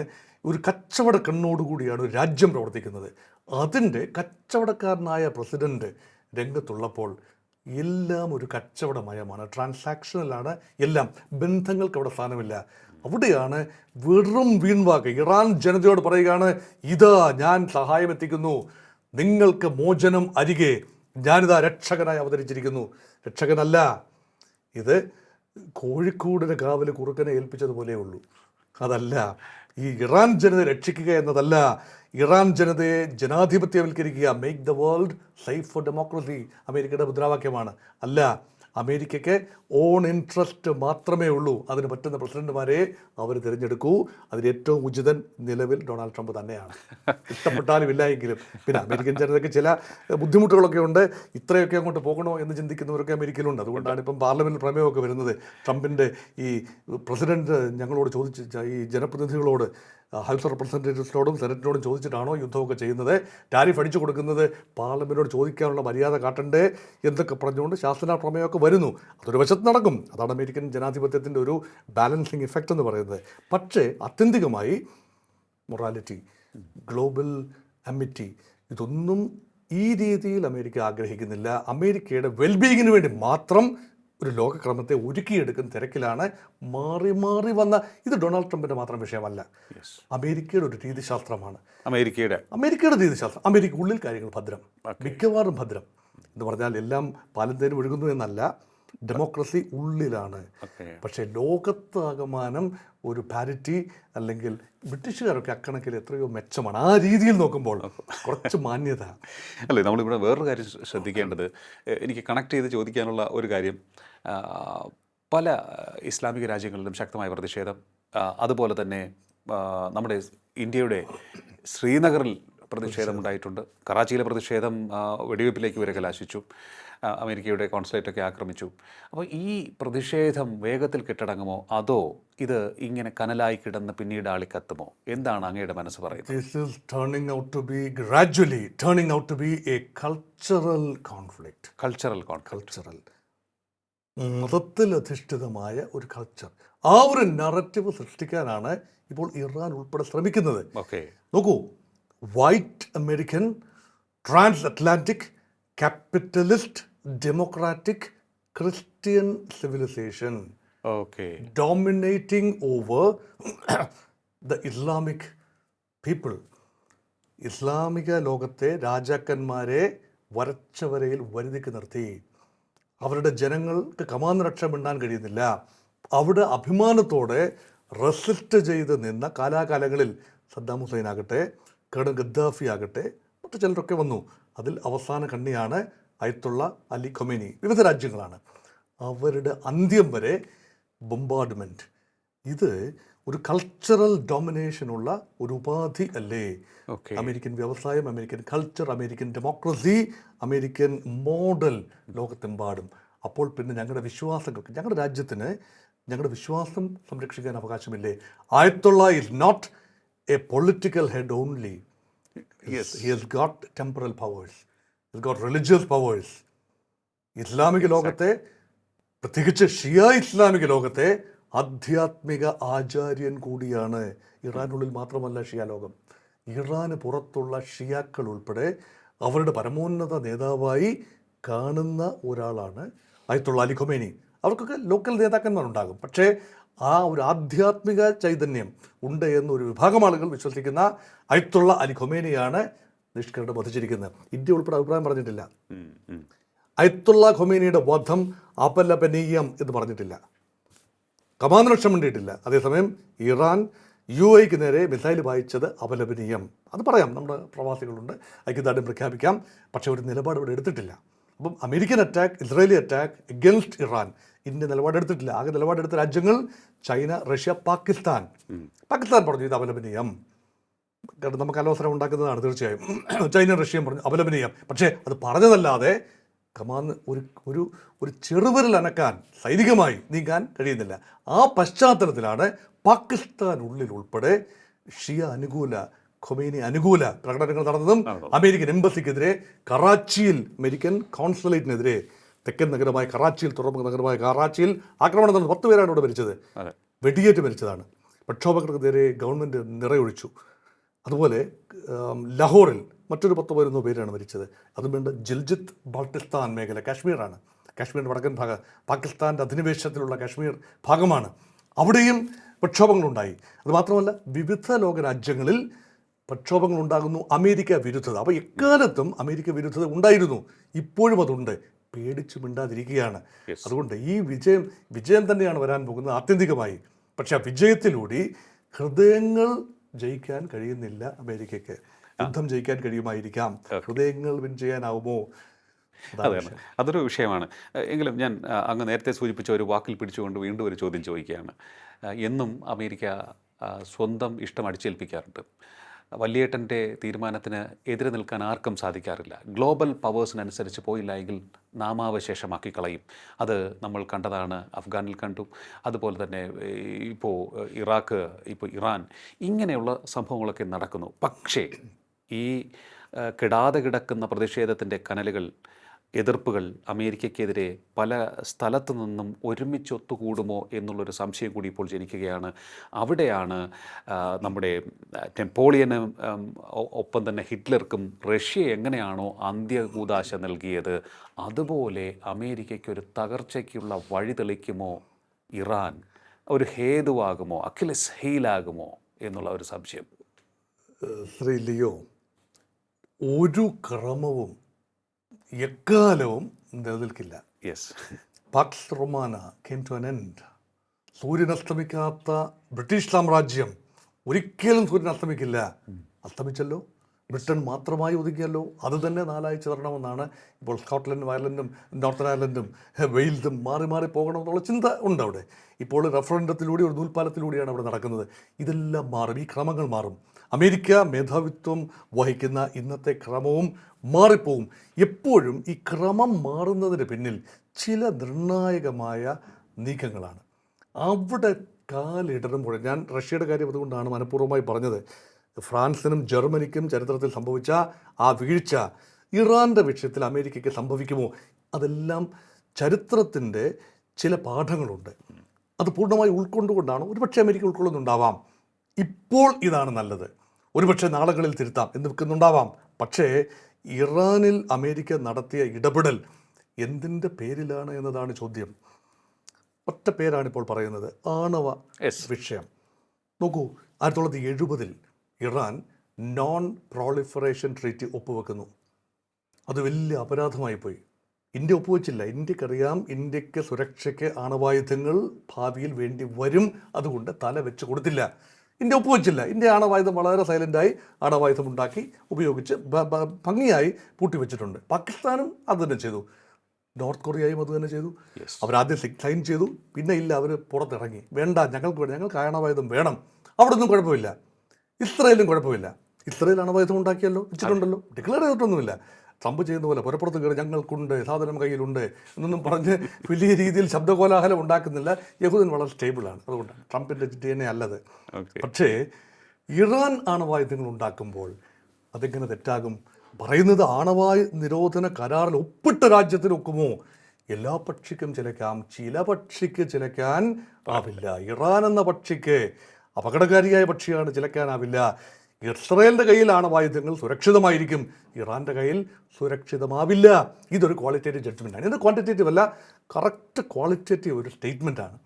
ഒരു കച്ചവട കണ്ണോടുകൂടിയാണ് ഒരു രാജ്യം പ്രവർത്തിക്കുന്നത്. അതിൻ്റെ കച്ചവടക്കാരനായ പ്രസിഡന്റ് രംഗത്തുള്ളപ്പോൾ എല്ലാം ഒരു കച്ചവടമയമാണ്, ട്രാൻസാക്ഷണലാണ് എല്ലാം. ബന്ധങ്ങൾക്ക് അവിടെ സ്ഥാനമില്ല. അവിടെയാണ് വെറും വീൺവാക്ക്. ഇറാൻ ജനതയോട് പറയുകയാണ്, ഇതാ ഞാൻ സഹായം എത്തിക്കുന്നു, നിങ്ങൾക്ക് മോചനം അരികെ, ഞാനിതാ രക്ഷകനായി അവതരിച്ചിരിക്കുന്നു. രക്ഷകനല്ല, ഇത് കോഴിക്കോടിന് കാവല് കുറുക്കനെ ഏൽപ്പിച്ചതുപോലെ ഉള്ളൂ. അതല്ല, ഈ ഇറാൻ ജനത രക്ഷിക്കുക എന്നതല്ല, ഇറാൻ ജനതയെ ജനാധിപത്യവൽക്കരിക്കുക, make the world safe for democracy അമേരിക്കയുടെ മുദ്രാവാക്യമാണ്. അല്ല, അമേരിക്കയ്ക്ക് ഓൺ ഇൻട്രസ്റ്റ് മാത്രമേ ഉള്ളൂ. അതിന് പറ്റുന്ന പ്രസിഡന്റുമാരെ അവർ തിരഞ്ഞെടുക്കൂ. അതിൽ ഏറ്റവും ഉചിതൻ നിലവിൽ ഡൊണാൾഡ് ട്രംപ് തന്നെയാണ്. ഇഷ്ടപ്പെട്ടാലും ഇല്ലായെങ്കിലും. പിന്നെ അമേരിക്കൻ ജനതയ്ക്ക് ചില ബുദ്ധിമുട്ടുകളൊക്കെ ഉണ്ട്. ഇത്രയൊക്കെ അങ്ങോട്ട് പോകണോ എന്ന് ചിന്തിക്കുന്നവരൊക്കെ അമേരിക്കയിലുണ്ട്. അതുകൊണ്ടാണ് ഇപ്പം പാർലമെൻറ്റിൽ പ്രമേയമൊക്കെ വരുന്നത്. ട്രംപിൻ്റെ ഈ പ്രസിഡന്റ് ഞങ്ങളോട് ഈ ജനപ്രതിനിധികളോട്, ഹൗസ് ഓഫ് റെപ്രസെൻറ്റേറ്റീവ്സിനോടും സെനറ്റിനോടും ചോദിച്ചിട്ടാണോ യുദ്ധമൊക്കെ ചെയ്യുന്നത്, ടാരിഫ് അടിച്ചു കൊടുക്കുന്നത്, പാർലമെൻറ്റിനോട് ചോദിക്കാനുള്ള മര്യാദ കാട്ടണ്ടേ എന്നൊക്കെ പറഞ്ഞുകൊണ്ട് ശാസന പ്രമേയമൊക്കെ വരുന്നു. അതൊരു വശത്ത് നടക്കും. അതാണ് അമേരിക്കൻ ജനാധിപത്യത്തിൻ്റെ ഒരു ബാലൻസിങ് ഇഫക്റ്റ് എന്ന് പറയുന്നത്. പക്ഷേ ആത്യന്തികമായി മൊറാലിറ്റി, ഗ്ലോബൽ അമിറ്റി, ഇതൊന്നും ഈ രീതിയിൽ അമേരിക്ക ആഗ്രഹിക്കുന്നില്ല. അമേരിക്കയുടെ വെൽബീയിങ്ങിന് വേണ്ടി മാത്രം ഒരു ലോകക്രമത്തെ ഒരുക്കിയെടുക്കുന്ന തിരക്കിലാണ്. മാറി മാറി വന്ന ഇത് ഡൊണാൾഡ് ട്രംപിൻ്റെ മാത്രം വിഷയമല്ല, അമേരിക്കയുടെ ഒരു രീതിശാസ്ത്രമാണ്. അമേരിക്കയുടെ രീതിശാസ്ത്രം. അമേരിക്ക ഉള്ളിൽ കാര്യങ്ങൾ ഭദ്രം, മിക്കവാറും ഭദ്രം എന്ന് പറഞ്ഞാൽ എല്ലാം പാലും തേനും ഒഴുകുന്നു എന്നല്ല, ഡെമോക്രസി ഉള്ളിലാണ്. പക്ഷേ ലോകത്താകമാനം ഒരു പാരിറ്റി, അല്ലെങ്കിൽ ബ്രിട്ടീഷുകാരൊക്കെ അക്കണക്കിൽ എത്രയോ മെച്ചമാണ്. ആ രീതിയിൽ നോക്കുമ്പോൾ കുറച്ച് മാന്യത. അല്ലേ, നമ്മളിവിടെ വേറൊരു കാര്യം ശ്രദ്ധിക്കേണ്ടത്, എനിക്ക് കണക്ട് ചെയ്ത് ചോദിക്കാനുള്ള ഒരു കാര്യം, പല ഇസ്ലാമിക രാജ്യങ്ങളിലും ശക്തമായ പ്രതിഷേധം, അതുപോലെ തന്നെ നമ്മുടെ ഇന്ത്യയുടെ ശ്രീനഗറിൽ പ്രതിഷേധമുണ്ടായിട്ടുണ്ട്. കറാച്ചിയിലെ പ്രതിഷേധം വെടിവെപ്പിലേക്ക് വരെ കലാശിച്ചു. അമേരിക്കയുടെ കോൺസുലേറ്റൊക്കെ ആക്രമിച്ചു. അപ്പോൾ ഈ പ്രതിഷേധം വേഗത്തിൽ കെട്ടടങ്ങുമോ, അതോ ഇത് ഇങ്ങനെ കനലായി കിടന്ന് പിന്നീട് ആളിക്കത്തുമോ? എന്താണ് അങ്ങയുടെ മനസ്സ് പറയുന്നത്? This is turning out to be gradually turning out to be a cultural conflict. Cultural മതത്തിൽ അധിഷ്ഠിതമായ ഒരു കൾച്ചർ, ആ ഒരു നറേറ്റീവ് സൃഷ്ടിക്കാനാണ് ഇപ്പോൾ ഇറാൻ ഉൾപ്പെടെ ശ്രമിക്കുന്നത്. നോക്കൂ, white American, trans Atlantic, capitalist, democratic, Christian civilization dominating over the Islamic people. ഇസ്ലാമിക ലോകത്തെ രാജാക്കന്മാരെ വരച്ച വരയിൽ വരുതിക്ക് നിർത്തി. അവരുടെ ജനങ്ങൾക്ക് കമാന്ന് മിണ്ടാൻ കഴിയുന്നില്ല. അവിടെ അഭിമാനത്തോടെ റെസിസ്റ്റ് ചെയ്ത് നിന്ന കാലാകാലങ്ങളിൽ സദ്ദാം ഹുസൈൻ ആകട്ടെ, കേണൽ ഗദ്ദാഫി ആകട്ടെ, മറ്റു ചിലരൊക്കെ വന്നു. അതിൽ അവസാന കണ്ണിയാണ് അയത്തുള്ള അലി ഖൊമേനി. വിവിധ രാജ്യങ്ങളാണ്. അവരുടെ അന്ത്യം വരെ ബൊംബാർഡ്മെൻറ്റ്. ഇത് ഒരു കൾച്ചറൽ ഡോമിനേഷനുള്ള ഒരു ഉപാധി അല്ലേ? അമേരിക്കൻ വ്യവസായം, American culture, American democracy, American model ലോകത്തെമ്പാടും. അപ്പോൾ പിന്നെ ഞങ്ങളുടെ വിശ്വാസങ്ങൾക്ക്, ഞങ്ങളുടെ രാജ്യത്തിന് ഞങ്ങളുടെ വിശ്വാസം സംരക്ഷിക്കാൻ അവകാശമില്ലേ? Ayatollah is not a political head only. He has got temporal powers. He has got religious powers. ഇസ്ലാമിക ലോകത്തെ, പ്രത്യേകിച്ച് ഷിയ ഇസ്ലാമിക ലോകത്തെ ആധ്യാത്മിക ആചാര്യൻ കൂടിയാണ്. ഇറാനുള്ളിൽ മാത്രമല്ല ഷിയ ലോകം, ഇറാന് പുറത്തുള്ള ഷിയാക്കൾ ഉൾപ്പെടെ അവരുടെ പരമോന്നത നേതാവായി കാണുന്ന ഒരാളാണ് അയത്തുള്ള അലി ഖൊമേനി. അവർക്കൊക്കെ ലോക്കൽ നേതാക്കന്മാരുണ്ടാകും, പക്ഷേ ആ ഒരു ആധ്യാത്മിക ചൈതന്യം ഉണ്ട് എന്നൊരു വിഭാഗം ആളുകൾ വിശ്വസിക്കുന്ന അയത്തുള്ള അലി ഖൊമേനിയാണ് നിഷ്കരണം വധിച്ചിരിക്കുന്നത്. ഇന്ത്യ ഉൾപ്പെടെ അഭിപ്രായം പറഞ്ഞിട്ടില്ല. അയത്തുള്ള ഖൊമേനിയുടെ വധം അപലപനീയം എന്ന് പറഞ്ഞിട്ടില്ല, കമാനലക്ഷം വേണ്ടിയിട്ടില്ല. അതേസമയം ഇറാൻ UAE നേരെ മിസൈൽ വായിച്ചത് അപലപനീയം. അത് പറയാം, നമ്മുടെ പ്രവാസികളുണ്ട്, ഐക്യദാർഢ്യം പ്രഖ്യാപിക്കാം, പക്ഷേ ഒരു നിലപാട് ഇവിടെ എടുത്തിട്ടില്ല. അപ്പം American attack, Israeli attack against Iran India നിലപാടെടുത്തിട്ടില്ല. ആകെ നിലപാടെടുത്ത രാജ്യങ്ങൾ ചൈന, റഷ്യ, പാകിസ്ഥാൻ. പാകിസ്ഥാൻ പറഞ്ഞു ഇത് അപലപനീയം, കാരണം നമുക്ക് അലോസരം ഉണ്ടാക്കുന്നതാണ് തീർച്ചയായും. ചൈന, റഷ്യയും പറഞ്ഞു അപലപനീയം. പക്ഷേ അത് പറഞ്ഞതല്ലാതെ ഒരു ചെറുവിരൽ അനക്കാൻ സൈനികമായി നീങ്ങാൻ കഴിയുന്നില്ല. ആ പശ്ചാത്തലത്തിലാണ് പാകിസ്ഥാൻ ഉള്ളിൽ ഉൾപ്പെടെ ഷിയ അനുകൂല, ഖൊമേനി അനുകൂല പ്രകടനങ്ങൾ നടന്നതും അമേരിക്കൻ എംബസിക്കെതിരെ കറാച്ചിയിൽ, അമേരിക്കൻ കോൺസുലേറ്റിനെതിരെ, തെക്കൻ നഗരമായ കറാച്ചിയിൽ, തുറമുഖ നഗരമായ കറാച്ചിയിൽ ആക്രമണം നടന്നു. 10 പേരാണ് ഇവിടെ മരിച്ചത്, വെടിയേറ്റ് മരിച്ചതാണ്. പ്രക്ഷോഭകർക്കെതിരെ ഗവൺമെൻറ് നിറയൊഴിച്ചു. അതുപോലെ ലാഹോറിൽ മറ്റൊരു 10-11 പേരാണ് മരിച്ചത്. അതും വേണ്ട ജിൽജിത്ത് ബാൾട്ടിസ്ഥാൻ മേഖല, കാശ്മീരാണ്, കാശ്മീരിൻ്റെ വടക്കൻ ഭാഗം, പാകിസ്ഥാൻ്റെ അധിനിവേശത്തിലുള്ള കാശ്മീർ ഭാഗമാണ്. അവിടെയും പ്രക്ഷോഭങ്ങളുണ്ടായി. അതുമാത്രമല്ല വിവിധ ലോക രാജ്യങ്ങളിൽ പ്രക്ഷോഭങ്ങളുണ്ടാകുന്നു, അമേരിക്ക വിരുദ്ധത. അപ്പോൾ എക്കാലത്തും അമേരിക്ക വിരുദ്ധത ഉണ്ടായിരുന്നു, ഇപ്പോഴും അതുണ്ട്. പേടിച്ചു മിണ്ടാതിരിക്കുകയാണ്. അതുകൊണ്ട് ഈ വിജയം തന്നെയാണ് വരാൻ പോകുന്നത് ആത്യന്തികമായി. പക്ഷെ ആ വിജയത്തിലൂടെ ഹൃദയങ്ങൾ ജയിക്കാൻ കഴിയുന്നില്ല അമേരിക്കയ്ക്ക്. യുദ്ധം ജയിക്കാൻ കഴിയുമായിരിക്കാം, ഹൃദയങ്ങൾ വിൻ ചെയ്യാനാവുമോ? അതൊരു വിഷയമാണ്. എങ്കിലും ഞാൻ അങ്ങ് നേരത്തെ സൂചിപ്പിച്ച ഒരു വാക്കിൽ പിടിച്ചുകൊണ്ട് വീണ്ടും ഒരു ചോദ്യം ചോദിക്കുകയാണ്. എന്നും അമേരിക്ക സ്വന്തം ഇഷ്ടം അടിച്ചേൽപ്പിക്കാറുണ്ട്. വലിയേട്ടൻ്റെ തീരുമാനത്തിന് എതിരെ നിൽക്കാൻ ആർക്കും സാധിക്കാറില്ല. ഗ്ലോബൽ പവേഴ്സിനനുസരിച്ച് പോയില്ല എങ്കിൽ നാമാവശേഷമാക്കി കളയും. അത് നമ്മൾ കണ്ടതാണ്, അഫ്ഗാനിൽ കണ്ടു. അതുപോലെ തന്നെ ഇപ്പോൾ ഇറാഖ്, ഇപ്പോൾ ഇറാൻ, ഇങ്ങനെയുള്ള സംഭവങ്ങളൊക്കെ നടക്കുന്നു. പക്ഷേ ഈ കിടാതെ കിടക്കുന്ന പ്രതിഷേധത്തിൻ്റെ കനലുകൾ, എതിർപ്പുകൾ അമേരിക്കയ്ക്കെതിരെ പല സ്ഥലത്തു നിന്നും ഒരുമിച്ച് ഒത്തുകൂടുമോ എന്നുള്ളൊരു സംശയം കൂടി ഇപ്പോൾ ജനിക്കുകയാണ്. അവിടെയാണ് നമ്മുടെ നെപ്പോളിയനും ഒപ്പം തന്നെ ഹിറ്റ്ലർക്കും റഷ്യ എങ്ങനെയാണോ അന്ത്യകൂദാശ നൽകിയത്, അതുപോലെ അമേരിക്കയ്ക്കൊരു തകർച്ചയ്ക്കുള്ള വഴി തെളിക്കുമോ ഇറാൻ? ഒരു ഹേതുവാകുമോ, അഖിലസ് ഹീലാകുമോ എന്നുള്ള ഒരു സംശയം. ശ്രീ ലിയോ, ഒരു ക്രമവും എക്കാലവും നിലനിൽക്കില്ല. Pax Romana came to an end. സൂര്യൻ അസ്തമിക്കാത്ത ബ്രിട്ടീഷ് സാമ്രാജ്യം ഒരിക്കലും സൂര്യൻ അസ്തമിക്കില്ല. അസ്തമിച്ചല്ലോ, ബ്രിട്ടൻ മാത്രമായി ഒതുങ്ങിയല്ലോ, അത് തന്നെ 4ആയി ചേർണമെന്നാണ് ഇപ്പോൾ സ്കോട്ട്ലൻഡും അയർലൻഡും നോർത്തേൺ അയർലൻഡും വെയിൽസും മാറി മാറി പോകണമെന്നുള്ള ചിന്ത ഉണ്ട് അവിടെ. ഇപ്പോൾ റഫറൻഡത്തിലൂടെ, ഒരു നൂൽപ്പാലത്തിലൂടെയാണ് അവിടെ നടക്കുന്നത്. ഇതെല്ലാം മാറും, ഈ ക്രമങ്ങൾ മാറും. അമേരിക്ക മേധാവിത്വം വഹിക്കുന്ന ഇന്നത്തെ ക്രമവും മാറിപ്പോവും. എപ്പോഴും ഈ ക്രമം മാറുന്നതിന് പിന്നിൽ ചില നിർണായകമായ നീക്കങ്ങളാണ്. അവിടെ കാലിടറുമ്പോൾ, ഞാൻ റഷ്യയുടെ കാര്യം അതുകൊണ്ടാണ് മനഃപൂർവ്വമായി പറഞ്ഞത്, ഫ്രാൻസിനും ജർമ്മനിക്കും ചരിത്രത്തിൽ സംഭവിച്ച ആ വീഴ്ച ഇറാൻ്റെ വിഷയത്തിൽ അമേരിക്കയ്ക്ക് സംഭവിക്കുമോ? അതെല്ലാം ചരിത്രത്തിൻ്റെ ചില പാഠങ്ങളുണ്ട്. അത് പൂർണ്ണമായി ഉൾക്കൊണ്ടുകൊണ്ടാണ് ഒരുപക്ഷെ അമേരിക്ക ഉൾക്കൊള്ളുന്നുണ്ടാവാം. ഇപ്പോൾ ഇതാണ് നല്ലത്, ഒരുപക്ഷെ നാളുകളിൽ തിരുത്താം എന്ന് വെക്കുന്നുണ്ടാവാം. പക്ഷേ ഇറാനിൽ അമേരിക്ക നടത്തിയ ഇടപെടൽ എന്തിൻ്റെ പേരിലാണ് എന്നതാണ് ചോദ്യം. ഒറ്റ പേരാണിപ്പോൾ പറയുന്നത്, ആണവ വിഷയം. നോക്കൂ, 1970 ഇറാൻ നോൺ പ്രോളിഫറേഷൻ ട്രീറ്റി ഒപ്പുവെക്കുന്നു. അത് വലിയ അപരാധമായി പോയി. ഇന്ത്യ ഒപ്പുവെച്ചില്ല. ഇന്ത്യക്കറിയാം, ഇന്ത്യക്ക് സുരക്ഷയ്ക്ക് ആണവായുധങ്ങൾ ഭാവിയിൽ വേണ്ടി വരും, അതുകൊണ്ട് തല വെച്ച് കൊടുത്തില്ല. ഇന്ത്യ ഒപ്പുവെച്ചില്ല. ഇന്ത്യ ആണവായുധം വളരെ സൈലൻ്റായി ആണവായുധം ഉണ്ടാക്കി ഉപയോഗിച്ച് ഭംഗിയായി പൂട്ടിവെച്ചിട്ടുണ്ട്. പാകിസ്ഥാനും അത് തന്നെ ചെയ്തു, നോർത്ത് കൊറിയയും അത് തന്നെ ചെയ്തു. അവരാദ്യം സൈൻ ചെയ്തു, പിന്നെ ഇല്ല, അവർ പുറത്തിറങ്ങി. വേണ്ട, ഞങ്ങൾക്ക് ആണവായുധം വേണം. അവിടെ ഒന്നും കുഴപ്പമില്ല. ഇസ്രായേലും കുഴപ്പമില്ല. ഇസ്രായേൽ അണവായുധം ഉണ്ടാക്കിയല്ലോ, വെച്ചിട്ടുണ്ടല്ലോ, ഡിക്ലെയർ ചെയ്തിട്ടൊന്നുമില്ല. ട്രംപ് ചെയ്യുന്ന പോലെ പുറപ്പുറത്ത് കയറി ഞങ്ങൾക്കുണ്ട്, സാധനം കയ്യിലുണ്ട് എന്നൊന്നും പറഞ്ഞ് വലിയ രീതിയിൽ ശബ്ദകോലാഹലം ഉണ്ടാക്കുന്നില്ല. യഹൂദൻ വളരെ സ്റ്റേബിളാണ്, അതുകൊണ്ടാണ് ട്രംപിൻ്റെ DNA അല്ലത്. പക്ഷേ ഇറാൻ ആണവായുധങ്ങൾ ഉണ്ടാക്കുമ്പോൾ അതെങ്ങനെ തെറ്റാകും? പറയുന്നത് ആണവായു നിരോധന കരാറിൽ ഒപ്പിട്ട രാജ്യത്തിന് ഒക്കുമോ? എല്ലാ പക്ഷിക്കും ചിലയ്ക്കാം, ചില പക്ഷിക്ക് ചിലയ്ക്കാൻ ആവില്ല. ഇറാൻ എന്ന പക്ഷിക്ക് അപകടകാരിയായ പക്ഷിയാണ്, ചിലയ്ക്കാനാവില്ല. ഇസ്രയേലിൻ്റെ കയ്യിൽ ആണവായുധങ്ങൾ സുരക്ഷിതമായിരിക്കും, ഇറാൻ്റെ കയ്യിൽ സുരക്ഷിതമാവില്ല. ഇതൊരു ക്വാളിറ്റേറ്റീവ് ജഡ്ജ്മെൻറ്റാണ്. ഇത് ക്വാണ്ടിറ്റേറ്റീവ് അല്ല, കറക്റ്റ് ക്വാളിറ്റേറ്റീവ് ഒരു സ്റ്റേറ്റ്മെൻറ്റാണ്.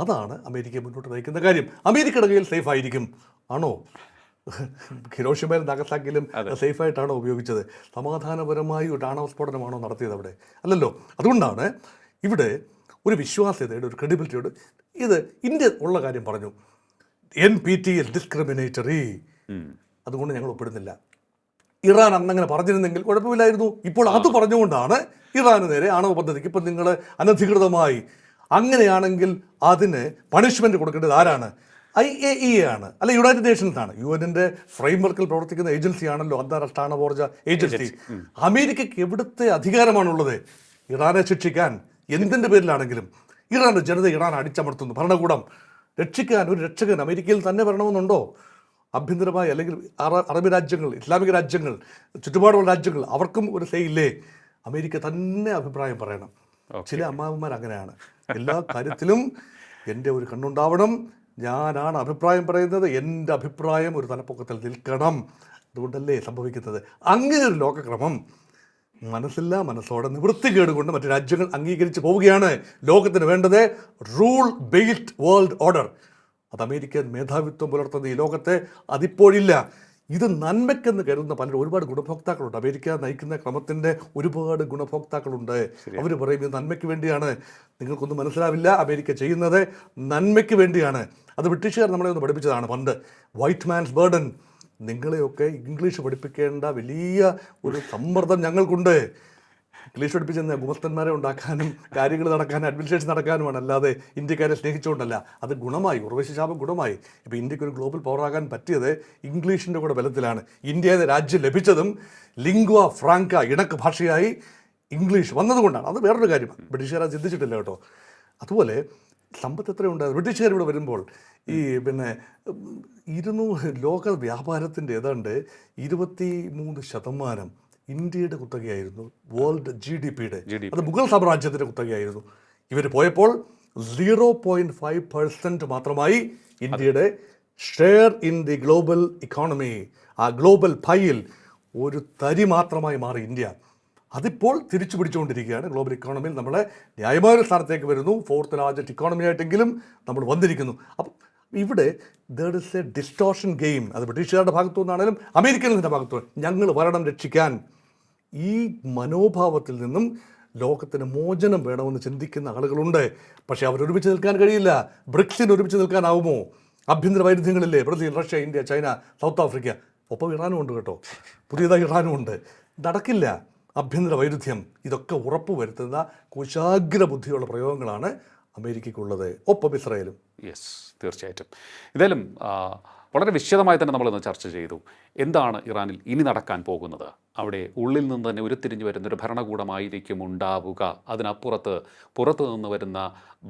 അതാണ് അമേരിക്കയെ മുന്നോട്ട് നയിക്കുന്ന കാര്യം. അമേരിക്കയുടെ കയ്യിൽ സേഫ് ആയിരിക്കും ആണോ? ഹിരോഷിമയിലും നാഗസാക്കിയിലും സേഫായിട്ടാണോ ഉപയോഗിച്ചത്? സമാധാനപരമായി ഒരു ആണവ സ്ഫോടനമാണോ നടത്തിയത് അവിടെ? അല്ലല്ലോ. അതുകൊണ്ടാണ് ഇവിടെ ഒരു വിശ്വാസ്യതയുടെ, ഒരു ക്രെഡിബിലിറ്റിയോട് ഇത് ഇന്ത്യ ഉള്ള കാര്യം പറഞ്ഞു. NPT ഡിസ്ക്രിമിനേറ്ററി, അതുകൊണ്ട് ഞങ്ങൾ ഒപ്പിടുന്നില്ല. ഇറാൻ അന്നങ്ങനെ പറഞ്ഞിരുന്നെങ്കിൽ കുഴപ്പമില്ലായിരുന്നു. ഇപ്പോൾ അത് പറഞ്ഞുകൊണ്ടാണ് ഇറാന് നേരെ ആണവ പദ്ധതിക്ക് ഇപ്പം നിങ്ങൾ അനധികൃതമായി, അങ്ങനെയാണെങ്കിൽ അതിന് പണിഷ്മെൻറ്റ് കൊടുക്കേണ്ടത് ആരാണ്? IAEA ആണ്, അല്ല യുണൈറ്റഡ് നേഷൻസ് ആണ്. UN ഫ്രെയിംവർക്കിൽ പ്രവർത്തിക്കുന്ന ഏജൻസിയാണല്ലോ അന്താരാഷ്ട്ര ആണവോർജ ഏജൻസി. അമേരിക്കയ്ക്ക് എവിടുത്തെ അധികാരമാണുള്ളത് ഇറാനെ ശിക്ഷിക്കാൻ? എന്തിൻ്റെ പേരിലാണെങ്കിലും ഇറാൻ്റെ ജനത ഇറാൻ അടിച്ചമർത്തുന്നു. ഭരണകൂടം രക്ഷിക്കാൻ ഒരു രക്ഷകൻ അമേരിക്കയിൽ തന്നെ വരണമെന്നുണ്ടോ? ആഭ്യന്തരമായി അല്ലെങ്കിൽ അറബ് രാജ്യങ്ങൾ, ഇസ്ലാമിക രാജ്യങ്ങൾ, ചുറ്റുപാടുള്ള രാജ്യങ്ങൾ, അവർക്കും ഒരു സേ ഇല്ലേ? അമേരിക്ക തന്നെ അഭിപ്രായം പറയണം. ചില അമ്മാവന്മാർ അങ്ങനെയാണ്. എല്ലാ കാര്യത്തിലും എൻ്റെ ഒരു കണ്ണുണ്ടാവണം, ഞാനാണ് അഭിപ്രായം പറയുന്നത്, എൻ്റെ അഭിപ്രായം ഒരു തലപ്പൊക്കത്തിൽ നിൽക്കണം. അതുകൊണ്ടല്ലേ സംഭവിക്കുന്നത്. അങ്ങനെ ഒരു ലോകക്രമം മനസ്സില്ല മനസ്സോടെ നിവൃത്തികേട് കൊണ്ട് മറ്റു രാജ്യങ്ങൾ അംഗീകരിച്ച് പോവുകയാണ്. ലോകത്തിന് വേണ്ടത് റൂൾ ബേസ്ഡ് വേൾഡ് ഓർഡർ. അത് അമേരിക്കൻ മേധാവിത്വം പുലർത്തുന്ന ഈ ലോകത്തെ അതിപ്പോഴില്ല. ഇത് നന്മയ്ക്കെന്ന് കരുതുന്ന പലരും ഒരുപാട് ഗുണഭോക്താക്കളുണ്ട്. അമേരിക്ക നയിക്കുന്ന ക്രമത്തിൻ്റെ ഒരുപാട് ഗുണഭോക്താക്കളുണ്ട്. അവർ പറയും ഇത് നന്മയ്ക്ക് വേണ്ടിയാണ്. നിങ്ങൾക്കൊന്നും മനസ്സിലാവില്ല, അമേരിക്ക ചെയ്യുന്നത് നന്മയ്ക്ക് വേണ്ടിയാണ്. അത് ബ്രിട്ടീഷുകാർ നമ്മളെ ഒന്ന് പഠിപ്പിച്ചതാണ് പണ്ട്. White man's burden. നിങ്ങളെയൊക്കെ ഇംഗ്ലീഷ് പഠിപ്പിക്കേണ്ട വലിയ ഒരു സമ്മർദ്ദം ഞങ്ങൾക്കുണ്ട്. ഇംഗ്ലീഷ് പഠിപ്പിച്ചെന്ന് ഗുമസ്തന്മാരെ ഉണ്ടാക്കാനും കാര്യങ്ങൾ നടക്കാനും അഡ്മിനിസ്ട്രേഷൻ നടക്കാനുമാണ്, അല്ലാതെ ഇന്ത്യക്കാരെ സ്നേഹിച്ചുകൊണ്ടല്ല. അത് ഗുണമായി, ഉർവശി ശാപം ഗുണമായി. ഇപ്പോൾ ഇന്ത്യക്ക് ഒരു ഗ്ലോബൽ പവറാകാൻ പറ്റിയത് ഇംഗ്ലീഷിൻ്റെ കൂടെ ബലത്തിലാണ്. ഇന്ത്യ എന്ന രാജ്യം ലഭിച്ചതും ലിംഗ്വ ഫ്രാങ്ക, ഇണക്ക് ഭാഷയായി ഇംഗ്ലീഷ് വന്നതുകൊണ്ടാണ്. അത് വേറൊരു കാര്യം, ബ്രിട്ടീഷുകാർ അത് ചിന്തിച്ചിട്ടില്ല കേട്ടോ. അതുപോലെ സമ്പത്ത് എത്രയുണ്ടായത് ബ്രിട്ടീഷുകാർ ഇവിടെ വരുമ്പോൾ? ഈ 200 ലോക വ്യാപാരത്തിൻ്റെ ഏതാണ്ട് 23% ഇന്ത്യയുടെ കുത്തകയായിരുന്നു. വേൾഡ് GDPയുടെ, അത് മുഗൾ സാമ്രാജ്യത്തിൻ്റെ കുത്തകയായിരുന്നു. ഇവർ പോയപ്പോൾ 0.5% മാത്രമായി ഇന്ത്യയുടെ share in the global economy. ആ ഗ്ലോബൽ പൈയിൽ ഒരു തരി മാത്രമായി മാറി ഇന്ത്യ. അതിപ്പോൾ തിരിച്ചു പിടിച്ചുകൊണ്ടിരിക്കുകയാണ്. ഗ്ലോബൽ ഇക്കോണമിയിൽ നമ്മളെ ന്യായമായ സ്ഥാനത്തേക്ക് വരുന്നു. 4th ലാർജസ്റ്റ് ഇക്കോണമി ആയിട്ടെങ്കിലും നമ്മൾ വന്നിരിക്കുന്നു. അപ്പം ഇവിടെ there is A distortion game. അത് ബ്രിട്ടീഷുകാരുടെ ഭാഗത്തു നിന്നാണെങ്കിലും അമേരിക്കൻസിൻ്റെ ഭാഗത്തു നിന്ന് ഞങ്ങൾ വരണം രക്ഷിക്കാൻ. ഈ മനോഭാവത്തിൽ നിന്നും ലോകത്തിന് മോചനം വേണമെന്ന് ചിന്തിക്കുന്ന ആളുകളുണ്ട്. പക്ഷേ അവരൊരുമിച്ച് നിൽക്കാൻ കഴിയില്ല. ബ്രിക്സിന് ഒരുമിച്ച് നിൽക്കാനാവുമോ? ആഭ്യന്തര വൈരുദ്ധ്യങ്ങളില്ലേ? Brazil, Russia, India, China, South Africa, ഒപ്പം ഇറാനും ഉണ്ട് കേട്ടോ. പുതിയതായി ഇറാനും ഉണ്ട്. നടക്കില്ല. ആഭ്യന്തര വൈരുദ്ധ്യം ഇതൊക്കെ ഉറപ്പുവരുത്തുന്ന കുശാഗ്ര ബുദ്ധിയുള്ള പ്രയോഗങ്ങളാണ് അമേരിക്കയ്ക്കുള്ളത്, ഒപ്പം ഇസ്രായേലും. യെസ്, തീർച്ചയായിട്ടും. എന്തായാലും വളരെ വിശദമായി തന്നെ നമ്മളിന്ന് ചർച്ച ചെയ്തു. എന്താണ് ഇറാനിൽ ഇനി നടക്കാൻ പോകുന്നത്? അവിടെ ഉള്ളിൽ നിന്ന് തന്നെ ഉരുത്തിരിഞ്ഞു വരുന്നൊരു ഭരണകൂടമായിരിക്കും ഉണ്ടാവുക. അതിനപ്പുറത്ത് പുറത്തു നിന്ന് വരുന്ന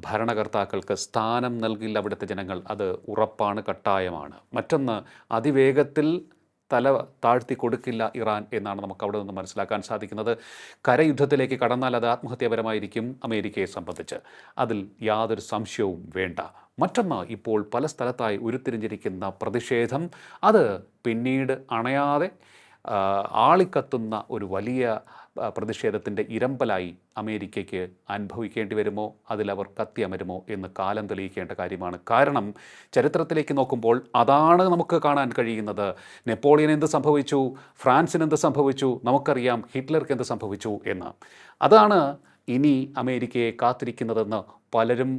ഭരണകർത്താക്കൾക്ക് സ്ഥാനം നൽകില്ല അവിടുത്തെ ജനങ്ങൾ. അത് ഉറപ്പാണ്, കട്ടായമാണ്. മറ്റൊന്ന്, അതിവേഗത്തിൽ തല താഴ്ത്തി കൊടുക്കില്ല ഇറാൻ എന്നാണ് നമുക്ക് അവിടെ നിന്ന് മനസ്സിലാക്കാൻ സാധിക്കുന്നത്. കരയുദ്ധത്തിലേക്ക് കടന്നാൽ അത് ആത്മഹത്യാപരമായിരിക്കും അമേരിക്കയെ സംബന്ധിച്ച്. അതിൽ യാതൊരു സംശയവും വേണ്ട. മറ്റൊന്ന്, ഇപ്പോൾ പല സ്ഥലത്തായി ഉരുത്തിരിഞ്ഞിരിക്കുന്ന പ്രതിഷേധം, അത് പിന്നീട് അണയാതെ ആളിക്കത്തുന്ന ഒരു വലിയ പ്രതിഷേധത്തിൻ്റെ ഇരമ്പലായി അമേരിക്കയ്ക്ക് അനുഭവിക്കേണ്ടി വരുമോ, അതിലവർ കത്തിയമരുമോ എന്ന് കാലം തെളിയിക്കേണ്ട കാര്യമാണ്. കാരണം ചരിത്രത്തിലേക്ക് നോക്കുമ്പോൾ അതാണ് നമുക്ക് കാണാൻ കഴിയുന്നത്. നെപ്പോളിയൻ എന്ത് സംഭവിച്ചു, ഫ്രാൻസിന് എന്ത് സംഭവിച്ചു, നമുക്കറിയാം ഹിറ്റ്ലർക്ക് എന്ത് സംഭവിച്ചു എന്ന്. അതാണ് ഇനി അമേരിക്കയെ കാത്തിരിക്കുന്നതെന്ന് പലരും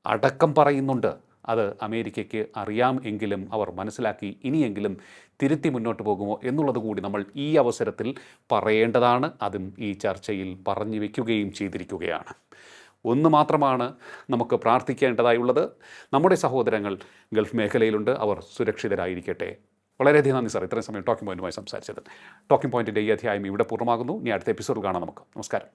അടക്കം പറയുന്നുണ്ട്. അത് അമേരിക്കയ്ക്ക് അറിയാം എങ്കിലും അവർ മനസ്സിലാക്കി ഇനിയെങ്കിലും തിരുത്തി മുന്നോട്ട് പോകുമോ എന്നുള്ളത് കൂടി നമ്മൾ ഈ അവസരത്തിൽ പറയേണ്ടതാണ്. അതും ഈ ചർച്ചയിൽ പറഞ്ഞു വയ്ക്കുകയും ചെയ്തിരിക്കുകയാണ്. ഒന്ന് മാത്രമാണ് നമുക്ക് പ്രാർത്ഥിക്കേണ്ടതായുള്ളത്. നമ്മുടെ സഹോദരങ്ങൾ ഗൾഫ് മേഖലയിലുണ്ട്, അവർ സുരക്ഷിതരായിരിക്കട്ടെ. വളരെയധികം നന്ദി സാർ, ഇത്രയും സമയം ടോക്കിംഗ് പോയിന്റുമായി സംസാരിച്ചത്. ടോക്കിംഗ് പോയിന്റിൻ്റെ ഈ അധ്യായം ഇവിടെ പൂർണ്ണമാകുന്നു. ഇനി അടുത്ത എപ്പിസോഡ് കാണാം നമുക്ക്. നമസ്കാരം.